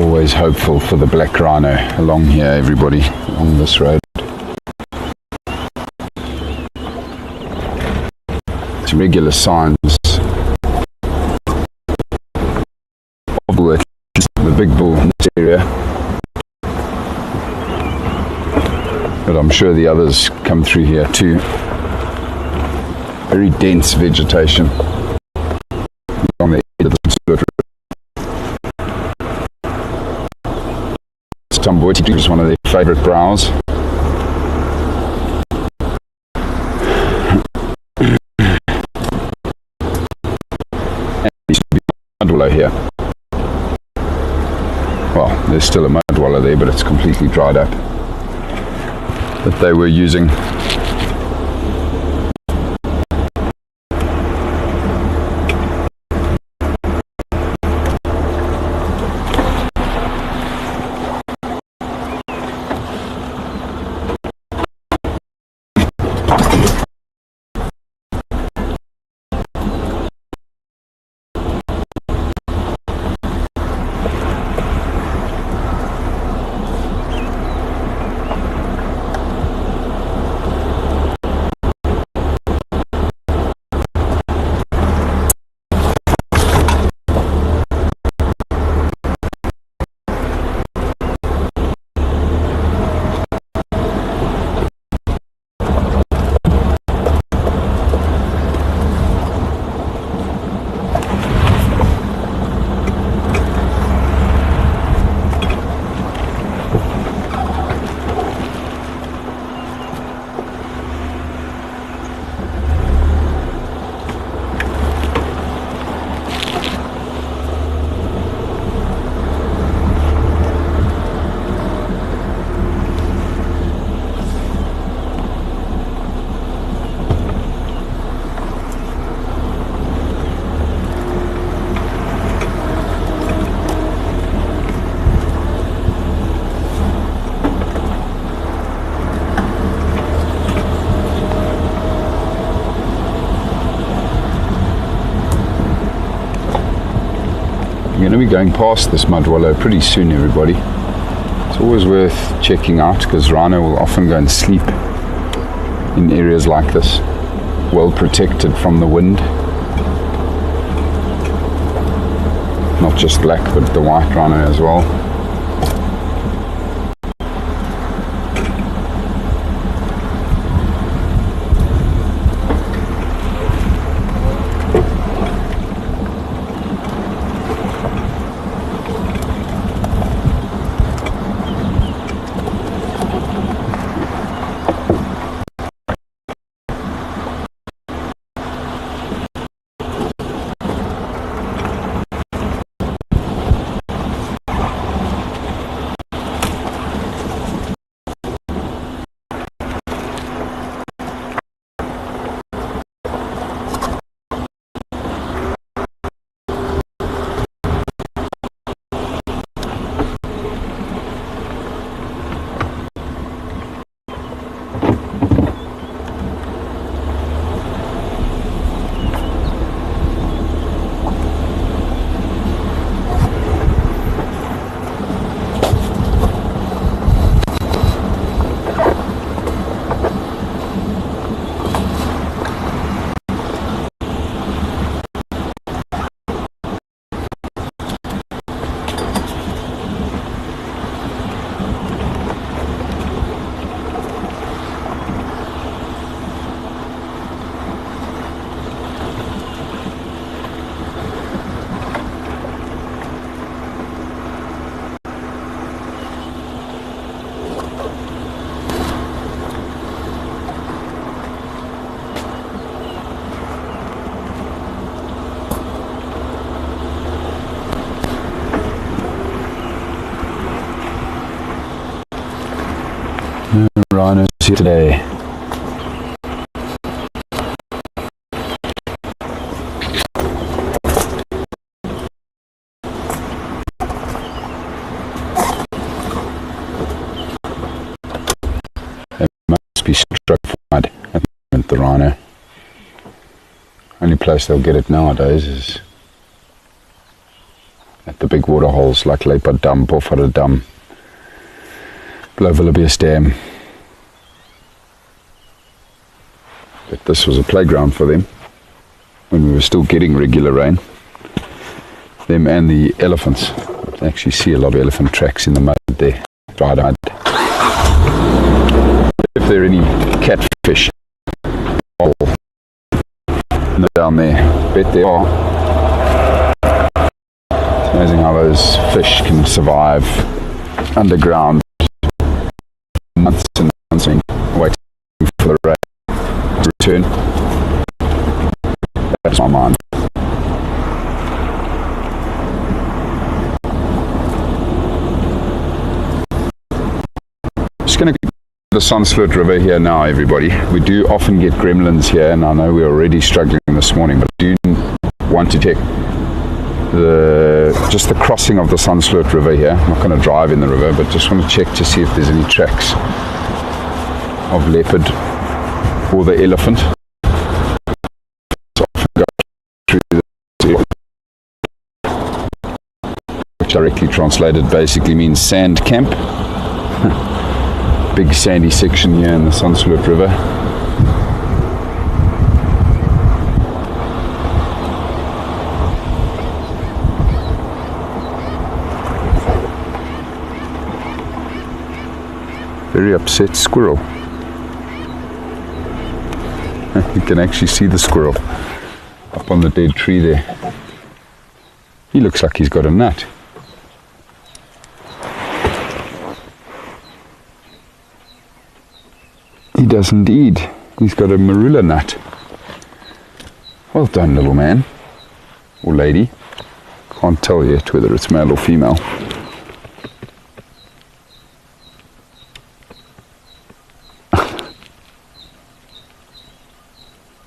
Always hopeful for the black rhino along here, everybody, along this road. It's regular signs of the big bull in this area. But I'm sure the others come through here too. Very dense vegetation on the edge of the Sunlit. Tomboiti is one of their favourite browse. And there used to be a mud wallow here. Well, there's still a mud wallow there, but it's completely dried up. That they were using. We're going to be going past this mud wallow pretty soon, everybody. It's always worth checking out because rhino will often go and sleep in areas like this, well protected from the wind. Not just black, but the white rhino as well. Rhinos here today. They must be struck wide at the rhino. Only place they'll get it nowadays is at the big waterholes like Lowveld Dam, Bushveld Dam, Lowveld of Dam. But this was a playground for them when we were still getting regular rain. Them and the elephants. I actually see a lot of elephant tracks in the mud there, dried mud. If there are any catfish down there, bet there are. It's amazing how those fish can survive underground months and months waiting for the rain to return. That's my mind. Just going to go to the Sunlit River here now, everybody. We do often get gremlins here, and I know we're already struggling this morning, but I do want to check just the crossing of the Sunlit River here. I'm not going to drive in the river, but just want to check to see if there's any tracks of leopard or the elephant. Which directly translated basically means sand camp. Big sandy section here in the Sunlit River. Very upset squirrel. You can actually see the squirrel up on the dead tree there. He looks like he's got a nut. He does indeed. He's got a marula nut. Well done, little man. Or lady. Can't tell yet whether it's male or female.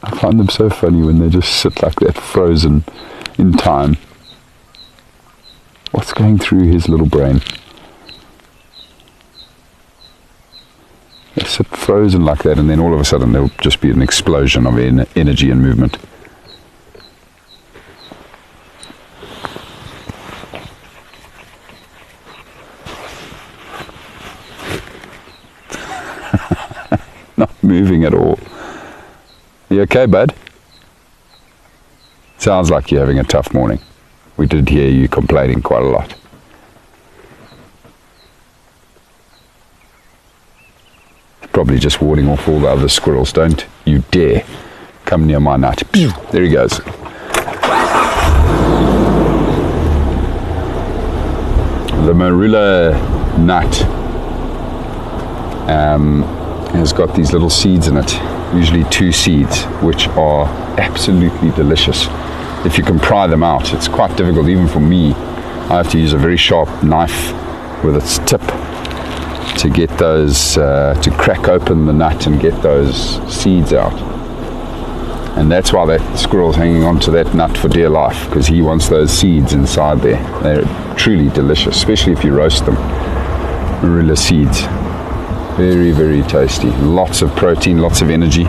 I find them so funny when they just sit like that, frozen in time. What's going through his little brain? They sit frozen like that, and then all of a sudden there'll just be an explosion of energy and movement. Not moving at all. You okay, bud? Sounds like you're having a tough morning. We did hear you complaining quite a lot. Probably just warding off all the other squirrels. Don't you dare come near my nut. There he goes. The marula nut has got these little seeds in it, usually 2 seeds, which are absolutely delicious. If you can pry them out, it's quite difficult even for me. I have to use a very sharp knife with its tip to get those, to crack open the nut and get those seeds out. And that's why that squirrel's hanging on to that nut for dear life, because he wants those seeds inside there. They're truly delicious, especially if you roast them. Marula seeds. Very, very tasty. Lots of protein, lots of energy.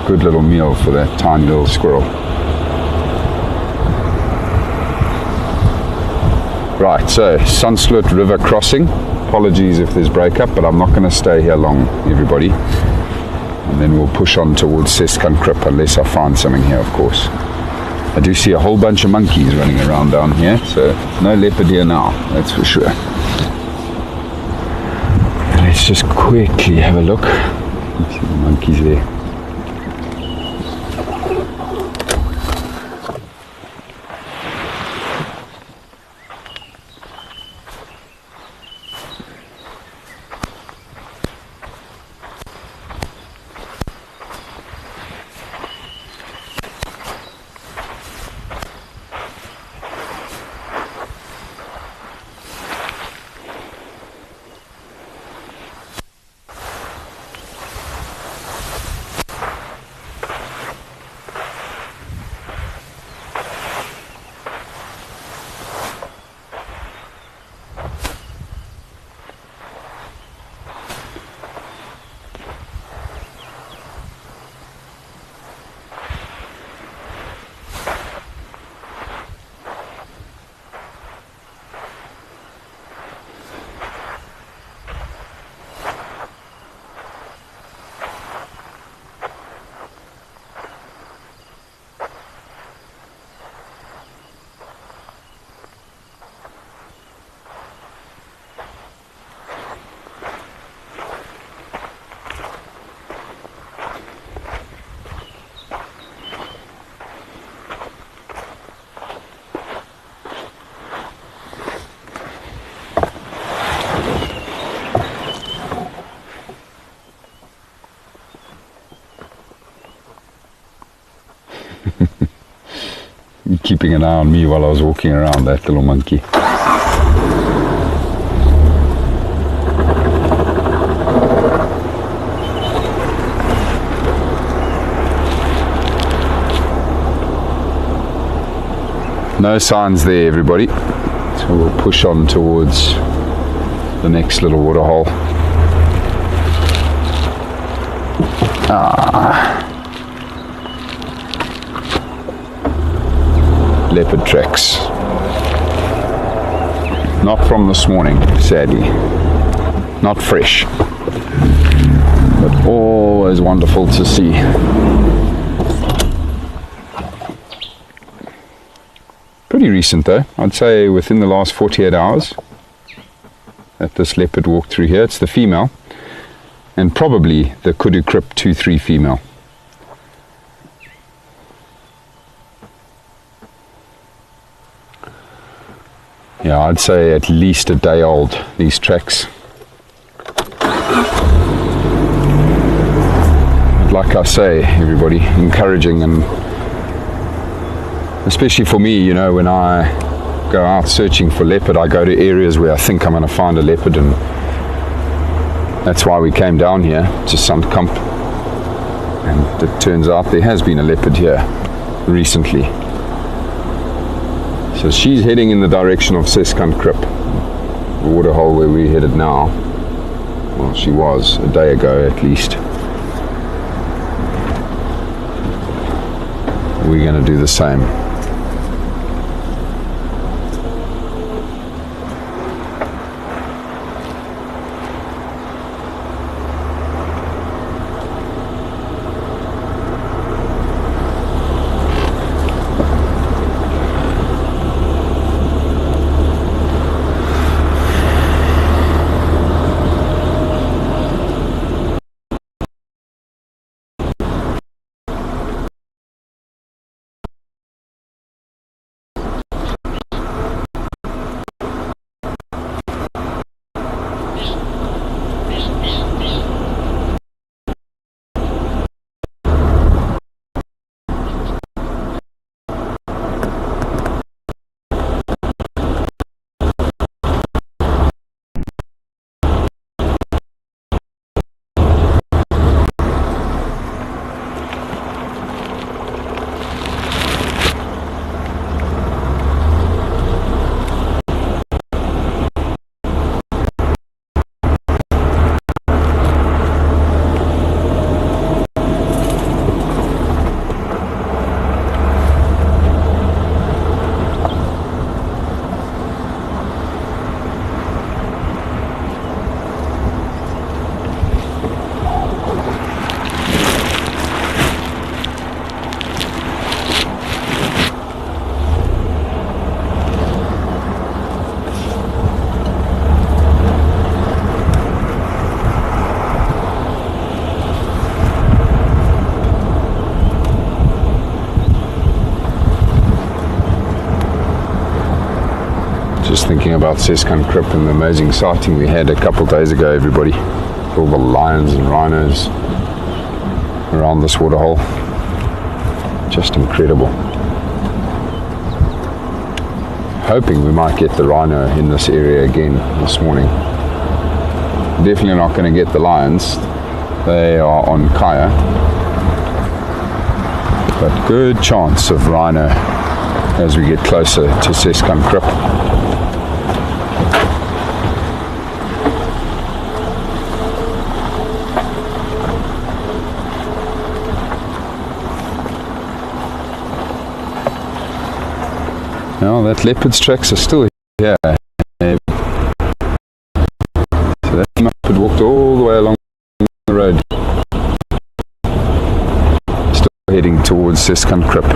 Good little meal for that tiny little squirrel. Right, so Sunlit River crossing. Apologies if there's breakup, but I'm not going to stay here long, everybody. And then we'll push on towards Seskankrip, unless I find something here, of course. I do see a whole bunch of monkeys running around down here, so no leopard here now, that's for sure. Let's just quickly have a look. See the monkeys there. Keeping an eye on me while I was walking around, that little monkey. No signs there, everybody. So we'll push on towards the next little waterhole. Leopard tracks. Not from this morning, sadly. Not fresh. But always wonderful to see. Pretty recent though. I'd say within the last 48 hours that this leopard walked through here. It's the female. And probably the Kudu Krip 2-3 female. Yeah, I'd say at least a day old, these tracks. But like I say, everybody, encouraging, and especially for me, you know, when I go out searching for leopard, I go to areas where I think I'm going to find a leopard, and that's why we came down here to Sandkamp. And it turns out there has been a leopard here recently. So she's heading in the direction of Seskant Krip, the waterhole where we're headed now. Well, she was a day ago at least. We're going to do the same. Just thinking about Seskant Krip and the amazing sighting we had a couple days ago, everybody. All the lions and rhinos around this waterhole. Just incredible. Hoping we might get the rhino in this area again this morning. Definitely not going to get the lions. They are on Kaya. But good chance of rhino as we get closer to Seskant Krip. No, that leopard's tracks are still here. So that leopard walked all the way along the road. Still heading towards Seskant Krip.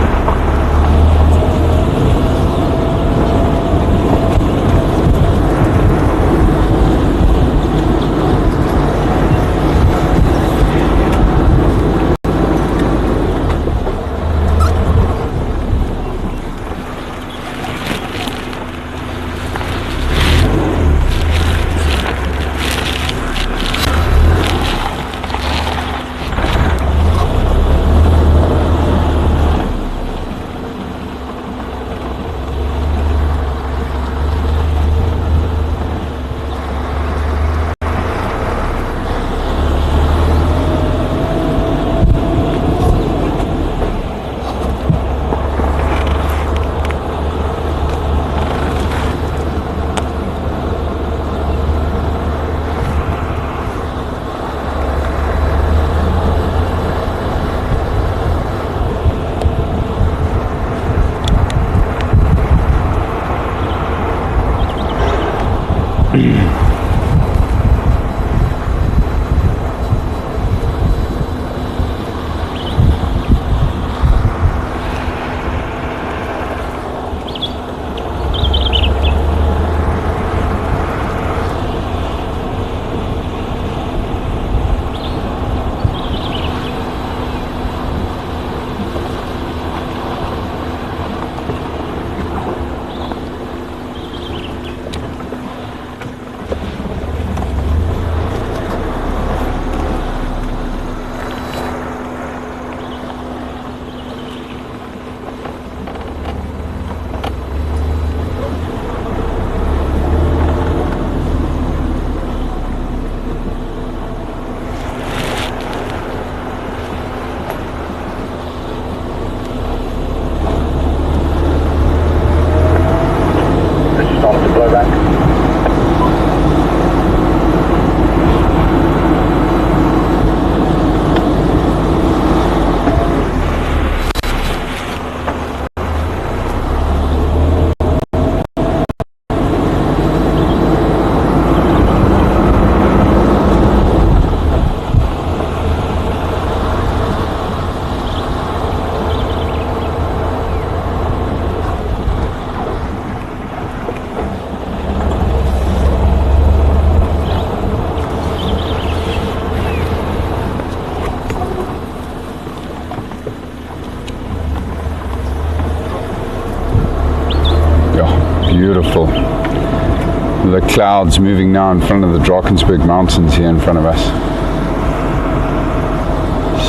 beautiful. The clouds moving now in front of the Drakensberg Mountains here in front of us.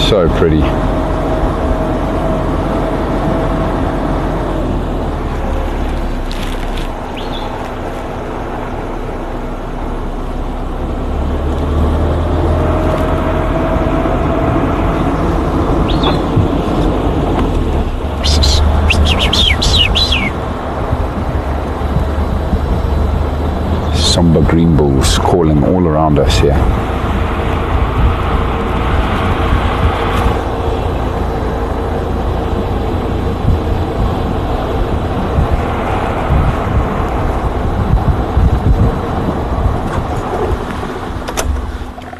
So pretty. Somber green bulls calling all around us here.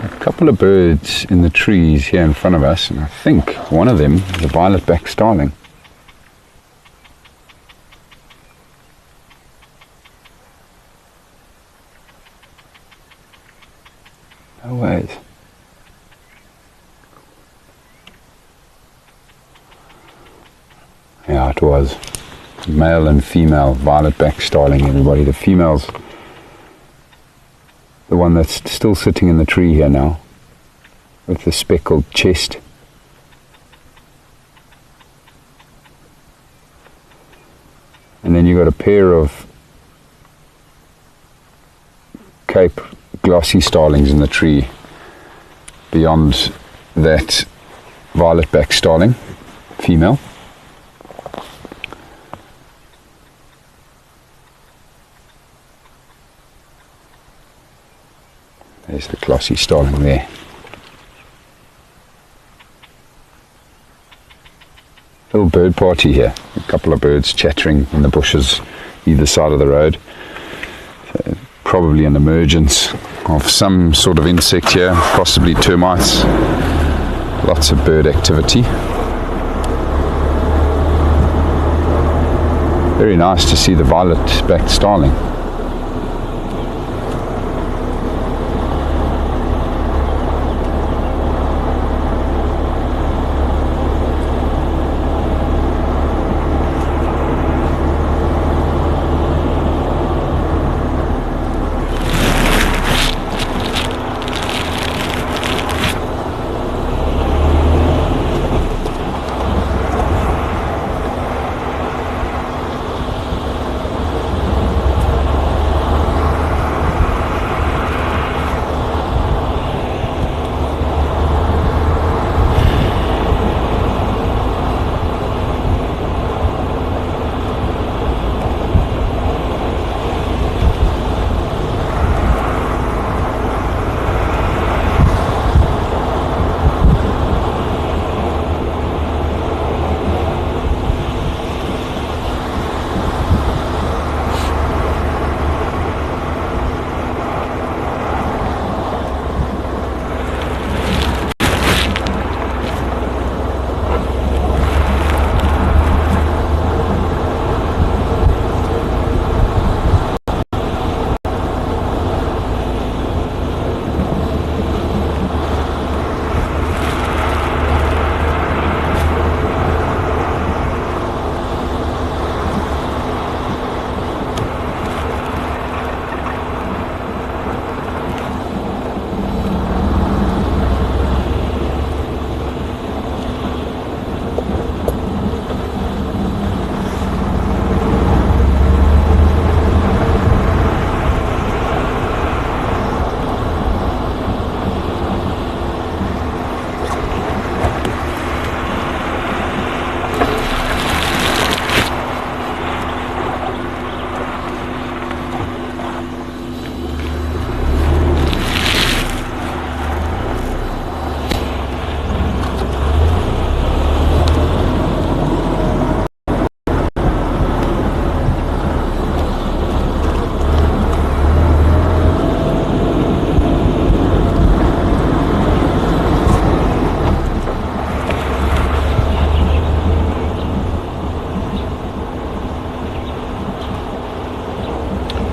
A couple of birds in the trees here in front of us, and I think one of them is a violet-backed starling. No ways. Yeah, it was. Male and female violet-backed starling, everybody. The female's the one that's still sitting in the tree here now, with the speckled chest. And then you got a pair of Cape glossy starlings in the tree beyond that violet-backed starling, female. There's the glossy starling there. Little bird party here. A couple of birds chattering in the bushes either side of the road. So probably an emergence of some sort of insect here, possibly termites. Lots of bird activity. Very nice to see the violet-backed starling.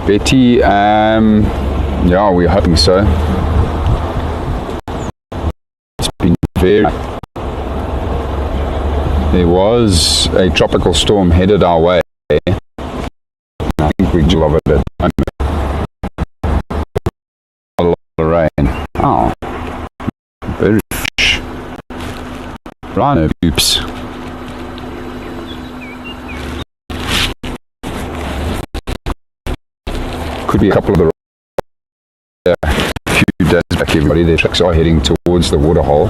Betty, yeah, we're hoping so. It's been very... There was a tropical storm headed our way. I think we're residual of it at the moment. A lot of rain. Oh, very fish. Rhino poops. Could be a couple of the a few days back, everybody. Their trucks are heading towards the waterhole.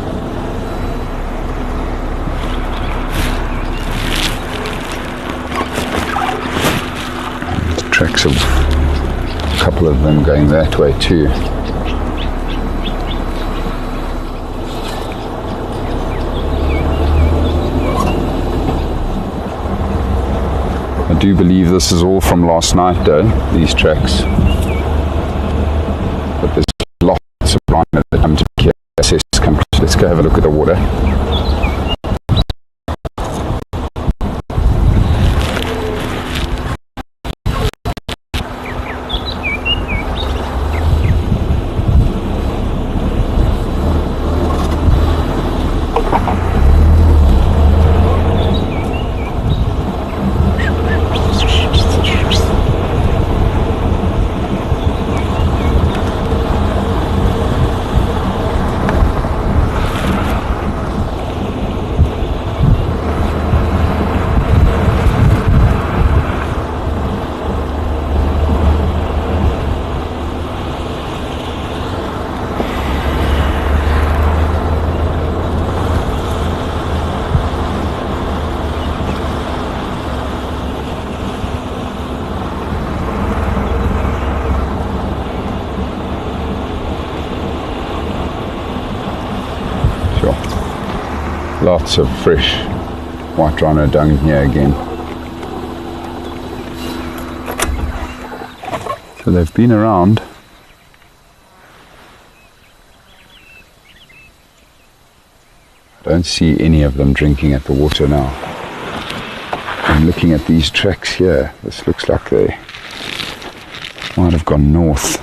Tracks of a couple of them going that way too. I do believe this is all from last night though, these tracks. But there's lots of rhino that come to here. Let's go have a look at the water. Lots of fresh white rhino dung here again. So they've been around. I don't see any of them drinking at the water now. I'm looking at these tracks here. This looks like they might have gone north.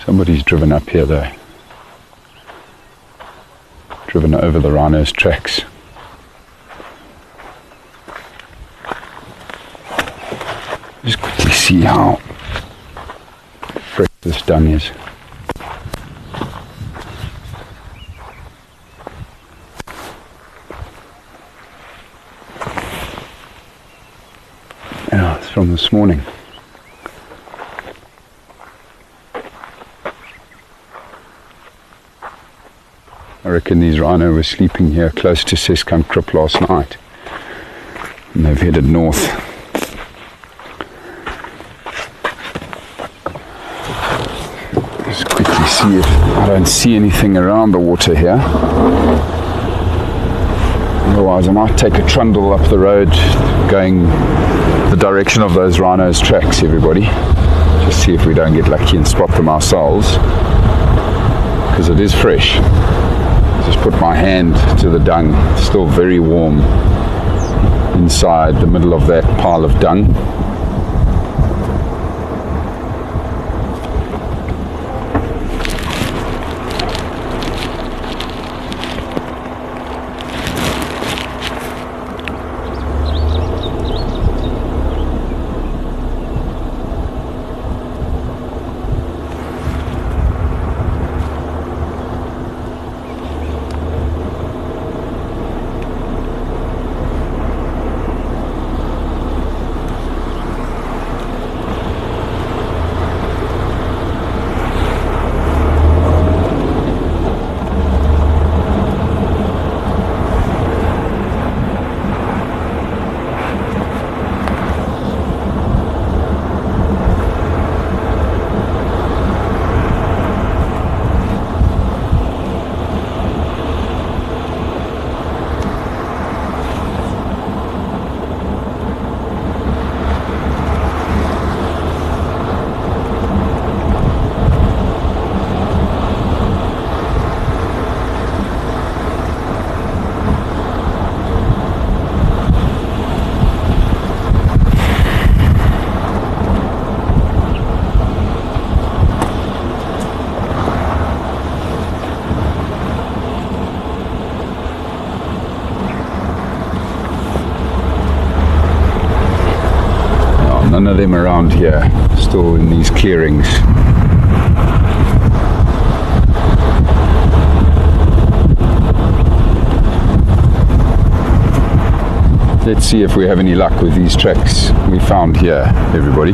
Somebody's driven up here though. Driven over the rhino's tracks. Just quickly see how fresh this dung is. Yeah, it's from this morning. I reckon these rhino were sleeping here close to Seskamkrip last night, and they've headed north. Just quickly see if I don't see anything around the water here. Otherwise I might take a trundle up the road going the direction of those rhinos' tracks, everybody. Just see if we don't get lucky and spot them ourselves, because it is fresh. Just put my hand to the dung, it's still very warm inside the middle of that pile of dung. none of them around here, still in these clearings. Let's see if we have any luck with these tracks we found here, everybody.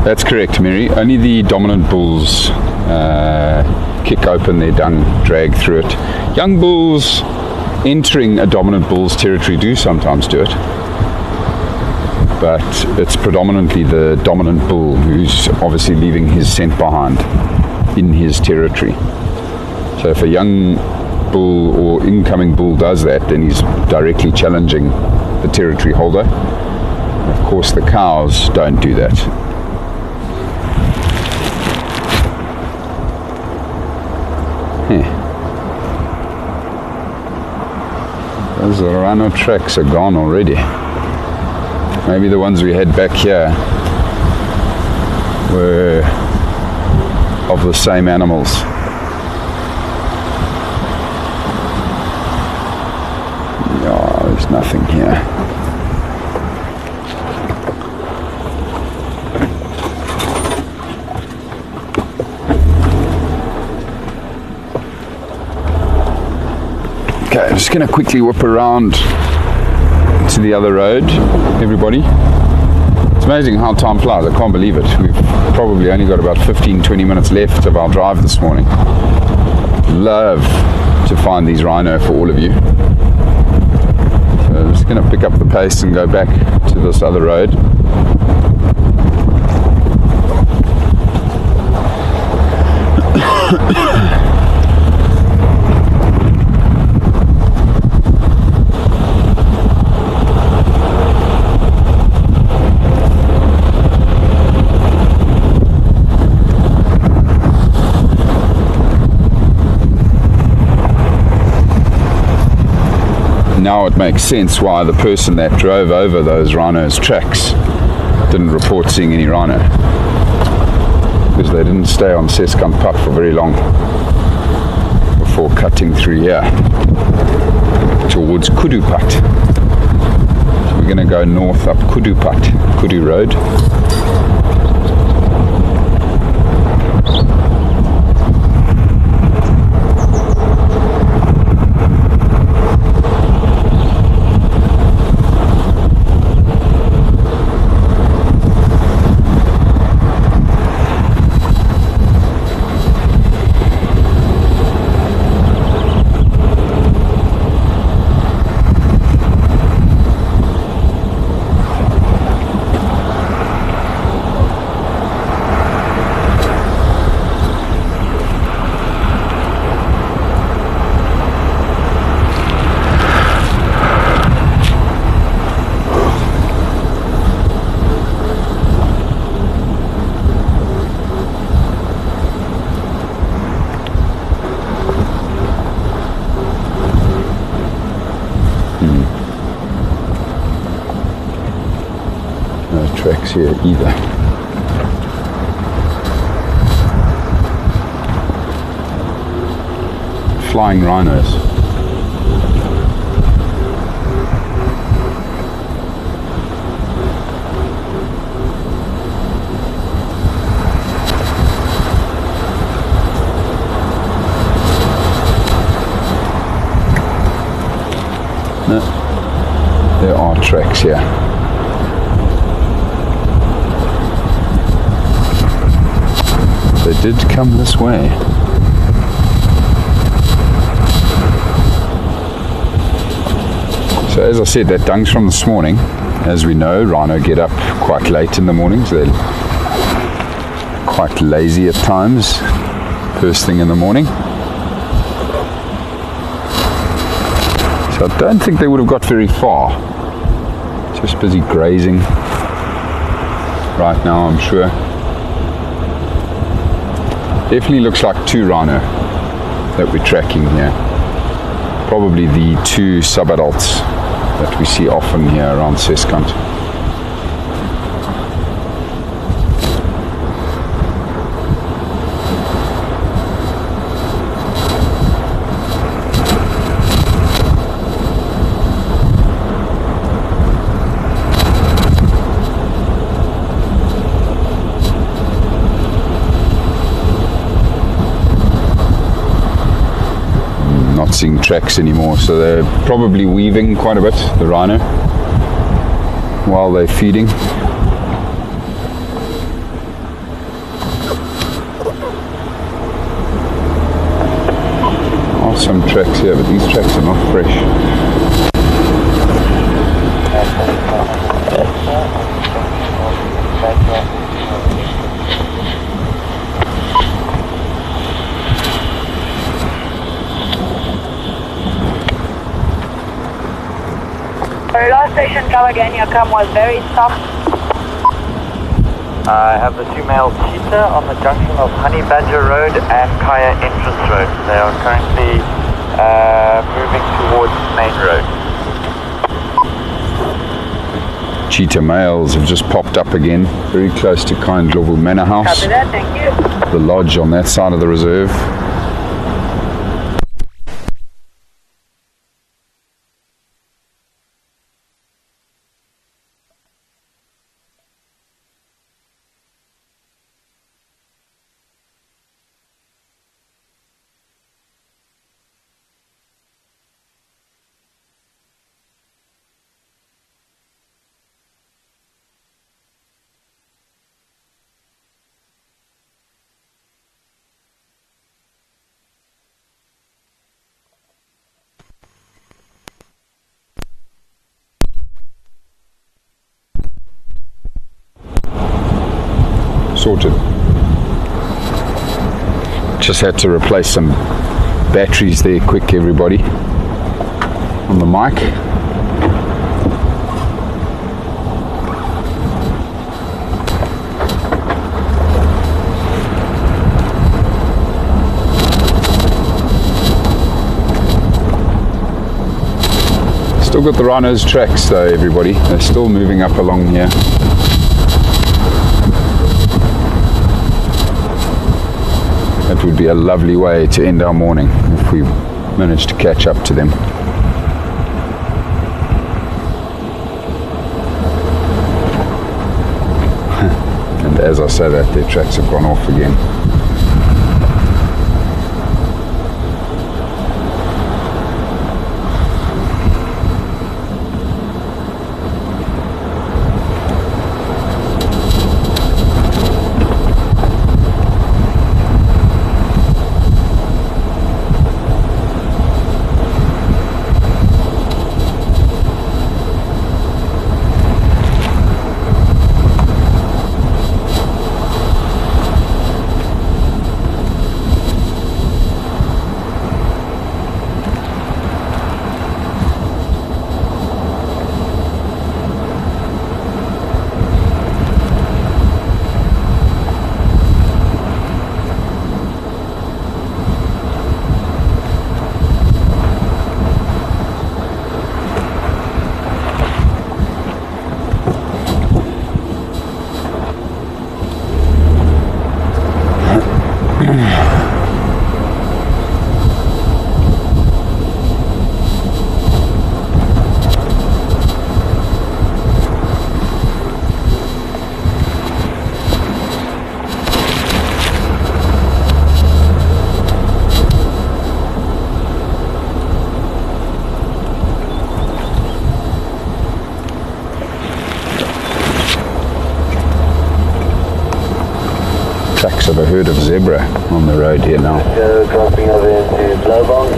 That's correct, Mary. Only the dominant bulls kick open their dung, drag through it. Young bulls entering a dominant bull's territory do sometimes do it, but it's predominantly the dominant bull who's obviously leaving his scent behind in his territory. So if a young bull or incoming bull does that, then he's directly challenging the territory holder. Of course, the cows don't do that. Those rhino tracks are gone already. Maybe the ones we had back here were of the same animals. Yeah, there's nothing here. Okay, I'm just going to quickly whip around to the other road, everybody. It's amazing how time flies. I can't believe it. We've probably only got about 15-20 minutes left of our drive this morning. Love to find these rhino for all of you. So I'm just going to pick up the pace and go back to this other road. Now it makes sense why the person that drove over those rhinos' tracks didn't report seeing any rhino, because they didn't stay on Seskant Pad for very long before cutting through here towards Kudu Pad. So we're going to go north up Kudu Pad, Kudu Road. Tracks here either. Flying rhinos. No, there are tracks here. They did come this way. So as I said, that dung's from this morning. As we know, rhino get up quite late in the mornings. They're quite lazy at times, first thing in the morning. So I don't think they would have got very far. Just busy grazing right now, I'm sure. Definitely looks like two rhino that we're tracking here. Probably the two subadults that we see often here around Seskant. seeing tracks anymore, so they're probably weaving quite a bit, the rhino, while they're feeding. Are some tracks here, but these tracks are not fresh. Last station, come again. Your cam was very soft. I have the 2 male cheetah on the junction of Honey Badger Road and Kaya Entrance Road. They are currently moving towards Main Road. Cheetah males have just popped up again, very close to Kind Lovu Manor House. Copy that, thank you. The lodge on that side of the reserve. Sorted. Just had to replace some batteries there quick, everybody, on the mic. Still got the rhinos tracks though, everybody. They're still moving up along here. That would be a lovely way to end our morning if we managed to catch up to them. And as I say that, their tracks have gone off again. Tracks of a herd of zebra on the road here now. So crossing over into Lowveld.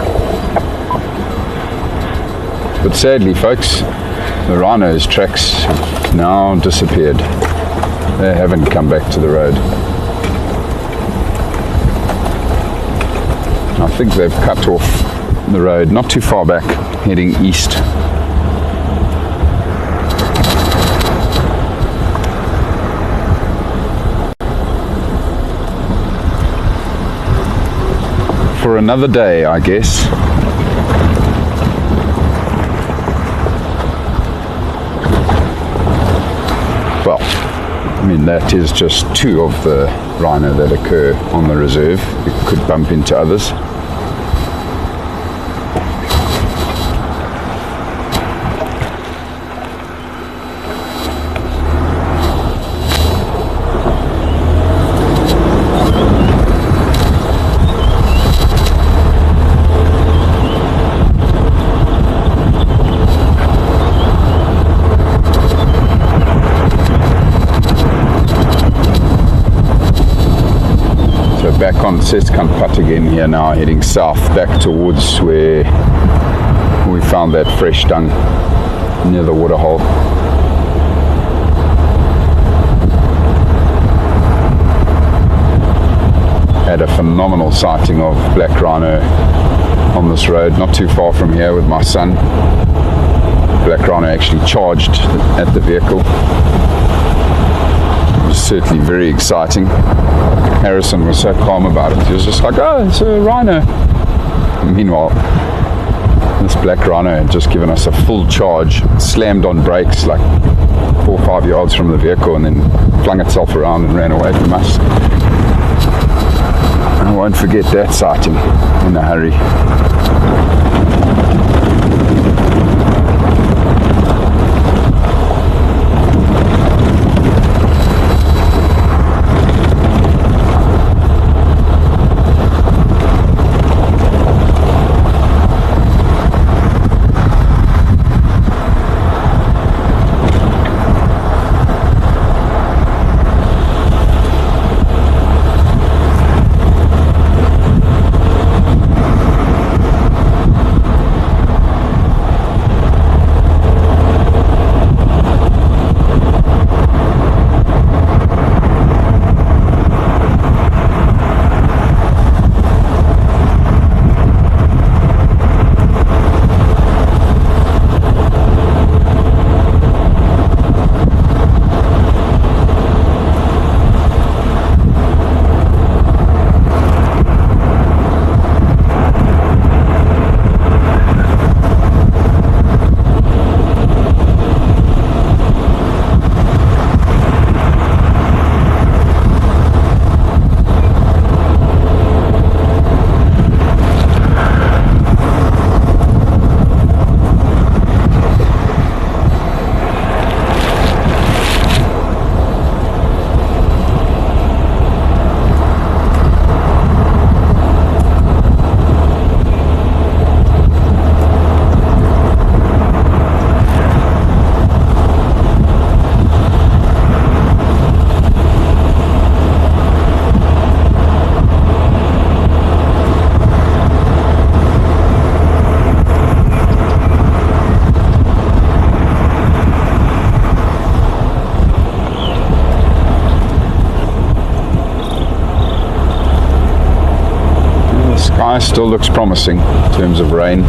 But sadly, folks, the rhinos' tracks have now disappeared. They haven't come back to the road. I think they've cut off the road not too far back, heading east. For another day, I guess. Well, I mean, that is just two of the rhino that occur on the reserve. It could bump into others. Seskant putt again here now, heading south back towards where we found that fresh dung near the waterhole. Had a phenomenal sighting of black rhino on this road, not too far from here with my son. Black rhino actually charged at the vehicle. It was certainly very exciting. Harrison was so calm about it. He was just like, oh, it's a rhino. Meanwhile, this black rhino had just given us a full charge, slammed on brakes like 4 or 5 yards from the vehicle, and then flung itself around and ran away from us. I won't forget that sighting in a hurry. Still looks promising in terms of rain.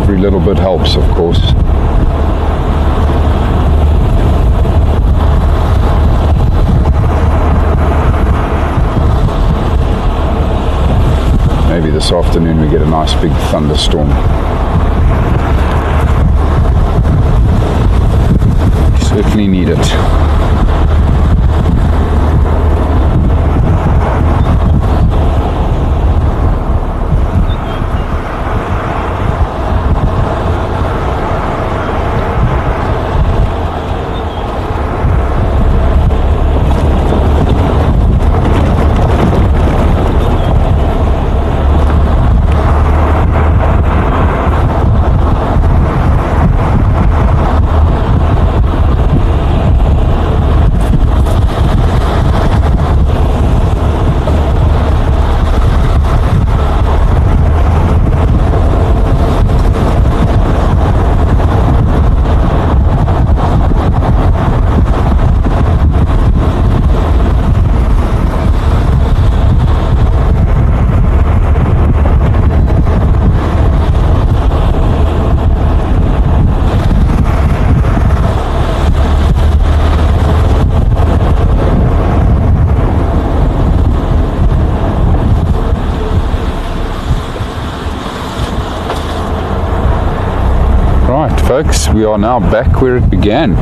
Every little bit helps, of course. Maybe this afternoon we get a nice big thunderstorm. Certainly need it. Folks, we are now back where it began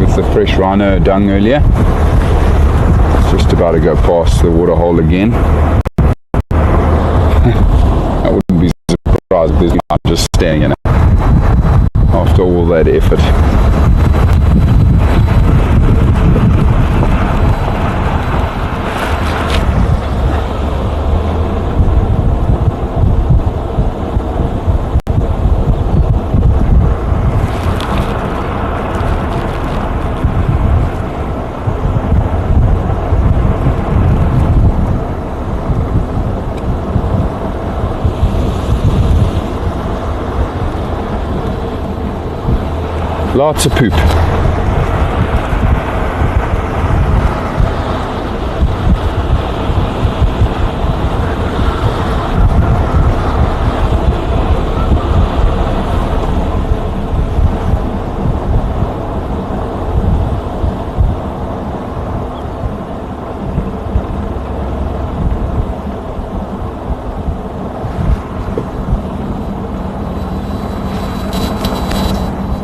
with the fresh rhino dung earlier. Just about to go past the waterhole again. I wouldn't be surprised if I'm just staying in it after all that effort. Lots of poop.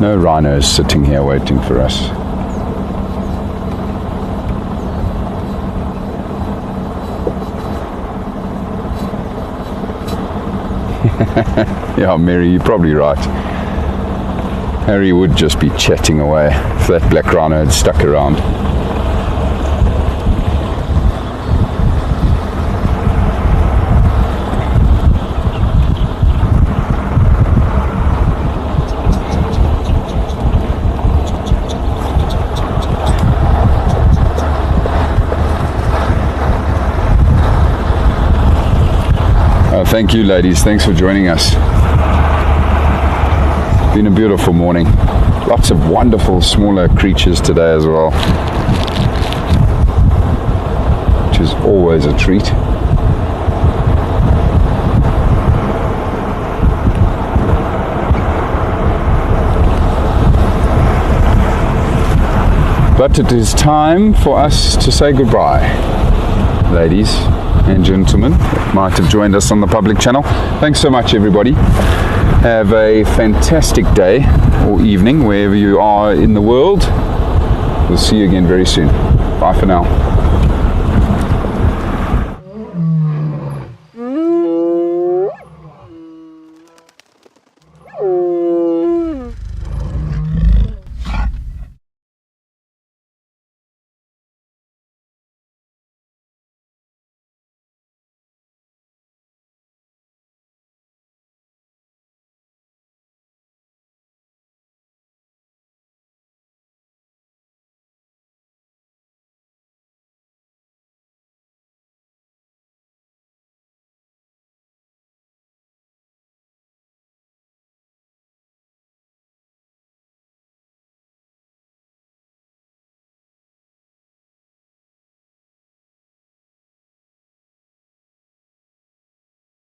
No rhinos sitting here waiting for us. Yeah, Mary, you're probably right. Harry would just be chatting away if that black rhino had stuck around. Thank you, ladies. Thanks for joining us. Been a beautiful morning. Lots of wonderful smaller creatures today as well, which is always a treat. But it is time for us to say goodbye, ladies and gentlemen that might have joined us on the public channel. Thanks so much, everybody. Have a fantastic day or evening wherever you are in the world. We'll see you again very soon. Bye for now.